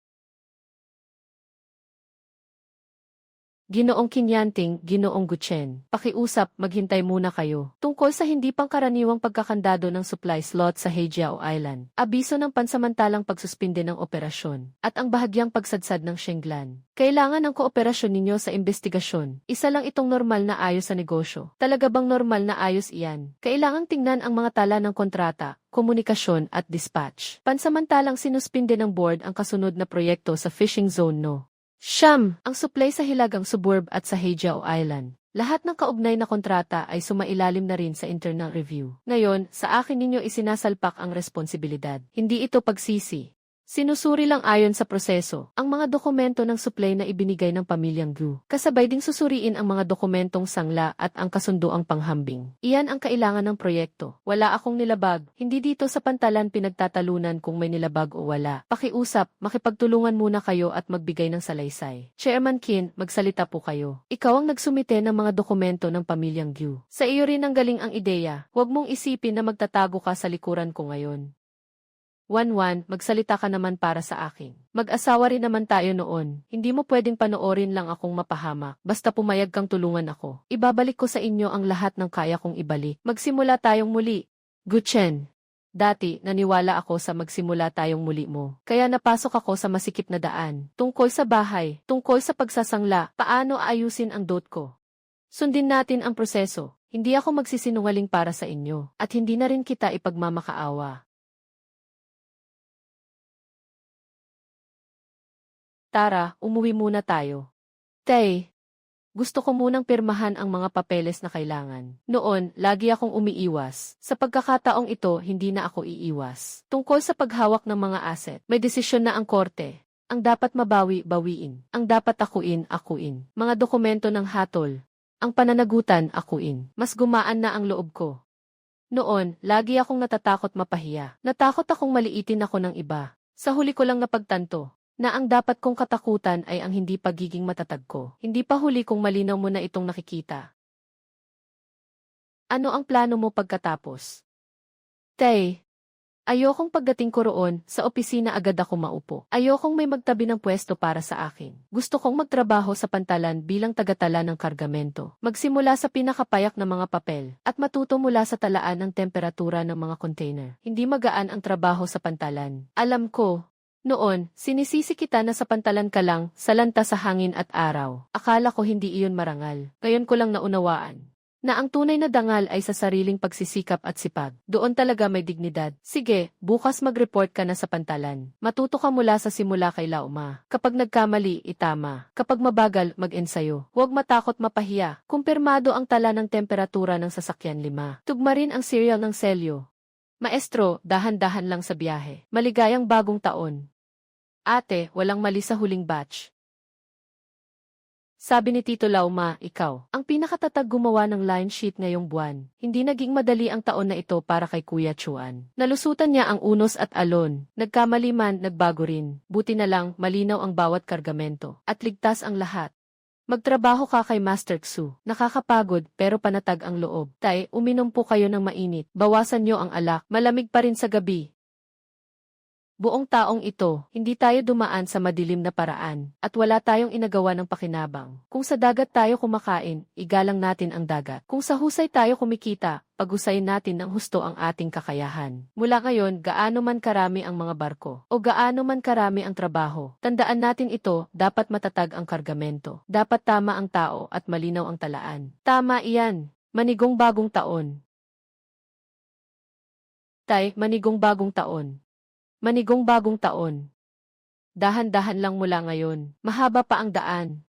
Ginoong Kinyanting, Ginoong Guchen, pakiusap, maghintay muna kayo. Tungkol sa hindi pangkaraniwang pagkakandado ng supply slot sa Hejiao Island, abiso ng pansamantalang pagsuspinde ng operasyon, at ang bahagyang pagsadsad ng Shenglan. Kailangan ng kooperasyon ninyo sa investigasyon. Isa lang itong normal na ayos sa negosyo. Talaga bang normal na ayos iyan? Kailangang tingnan ang mga tala ng kontrata, komunikasyon at dispatch. Pansamantalang sinuspinde ng board ang kasunod na proyekto sa fishing zone no. Siyam, ang supply sa Hilagang Suburb at sa Hejiao Island. Lahat ng kaugnay na kontrata ay sumailalim na rin sa internal review. Ngayon, sa akin ninyo isinasalpak ang responsibilidad. Hindi ito pagsisi. Sinusuri lang ayon sa proseso ang mga dokumento ng supply na ibinigay ng pamilyang Gu. Kasabay ding susuriin ang mga dokumentong sangla at ang kasunduang panghambing. Iyan ang kailangan ng proyekto. Wala akong nilabag. Hindi dito sa pantalan pinagtatalunan kung may nilabag o wala. Pakiusap, makipagtulungan muna kayo at magbigay ng salaysay. Chairman Qin, magsalita po kayo. Ikaw ang nagsumite ng mga dokumento ng pamilyang Gu. Sa iyo rin ang galing ang ideya. Huwag mong isipin na magtatago ka sa likuran ko ngayon. Wan, magsalita ka naman para sa akin. Mag-asawa rin naman tayo noon. Hindi mo pwedeng panoorin lang akong mapahamak. Basta pumayag kang tulungan ako. Ibabalik ko sa inyo ang lahat ng kaya kong ibalik. Magsimula tayong muli. Guchen. Dati, naniwala ako sa magsimula tayong muli mo. Kaya napasok ako sa masikip na daan. Tungkol sa bahay, tungkol sa pagsasangla, paano aayusin ang dot ko. Sundin natin ang proseso. Hindi ako magsisinungaling para sa inyo. At hindi na rin kita ipagmamakaawa. Tara, umuwi muna tayo. Tay, gusto ko munang pirmahan ang mga papeles na kailangan. Noon, lagi akong umiiwas. Sa pagkakataong ito, hindi na ako iiwas. Tungkol sa paghawak ng mga asset, may desisyon na ang korte. Ang dapat mabawi, bawiin. Ang dapat akuin, akuin. Mga dokumento ng hatol. Ang pananagutan, akuin. Mas gumaan na ang loob ko. Noon, lagi akong natatakot mapahiya. Natakot akong maliitin ako ng iba. Sa huli ko lang napagtanto na ang dapat kong katakutan ay ang hindi pagiging matatag ko. Hindi pa huli kung malinaw mo na itong nakikita. Ano ang plano mo pagkatapos? Tay, ayokong pagdating ko roon, sa opisina agad ako maupo. Ayokong may magtabi ng pwesto para sa akin. Gusto kong magtrabaho sa pantalan bilang tagatala ng kargamento. Magsimula sa pinakapayak ng mga papel, at matuto mula sa talaan ng temperatura ng mga container. Hindi magaan ang trabaho sa pantalan. Alam ko, noon, sinisisi kita na sa pantalan ka lang, salanta sa hangin at araw. Akala ko hindi iyon marangal. Ngayon ko lang naunawaan na ang tunay na dangal ay sa sariling pagsisikap at sipag. Doon talaga may dignidad. Sige, bukas mag-report ka na sa pantalan. Matuto ka mula sa simula kay Lauma. Kapag nagkamali, itama. Kapag mabagal, mag-ensayo. Huwag matakot mapahiya. Kumpirmado ang tala ng temperatura ng sasakyan 5. Tugma rin ang serial ng selyo. Maestro, dahan-dahan lang sa biyahe. Maligayang bagong taon. Ate, walang mali sa huling batch. Sabi ni Tito Lauma, ikaw, ang pinakatatag gumawa ng line sheet ngayong buwan. Hindi naging madali ang taon na ito para kay Kuya Chuan. Nalusutan niya ang unos at alon. Nagkamali man, nagbago rin. Buti na lang, malinaw ang bawat kargamento. At ligtas ang lahat. Magtrabaho ka kay Master Xu. Nakakapagod, pero panatag ang loob. Tay, uminom po kayo ng mainit. Bawasan niyo ang alak. Malamig pa rin sa gabi. Buong taong ito, hindi tayo dumaan sa madilim na paraan, at wala tayong inagawa ng pakinabang. Kung sa dagat tayo kumakain, igalang natin ang dagat. Kung sa husay tayo kumikita, pag-usayin natin ng husto ang ating kakayahan. Mula ngayon, gaano man karami ang mga barko, o gaano man karami ang trabaho, tandaan natin ito, dapat matatag ang kargamento. Dapat tama ang tao at malinaw ang talaan. Tama iyan. Manigong bagong taon. Tay, manigong bagong taon. Manigong bagong taon. Dahan-dahan lang mula ngayon. Mahaba pa ang daan.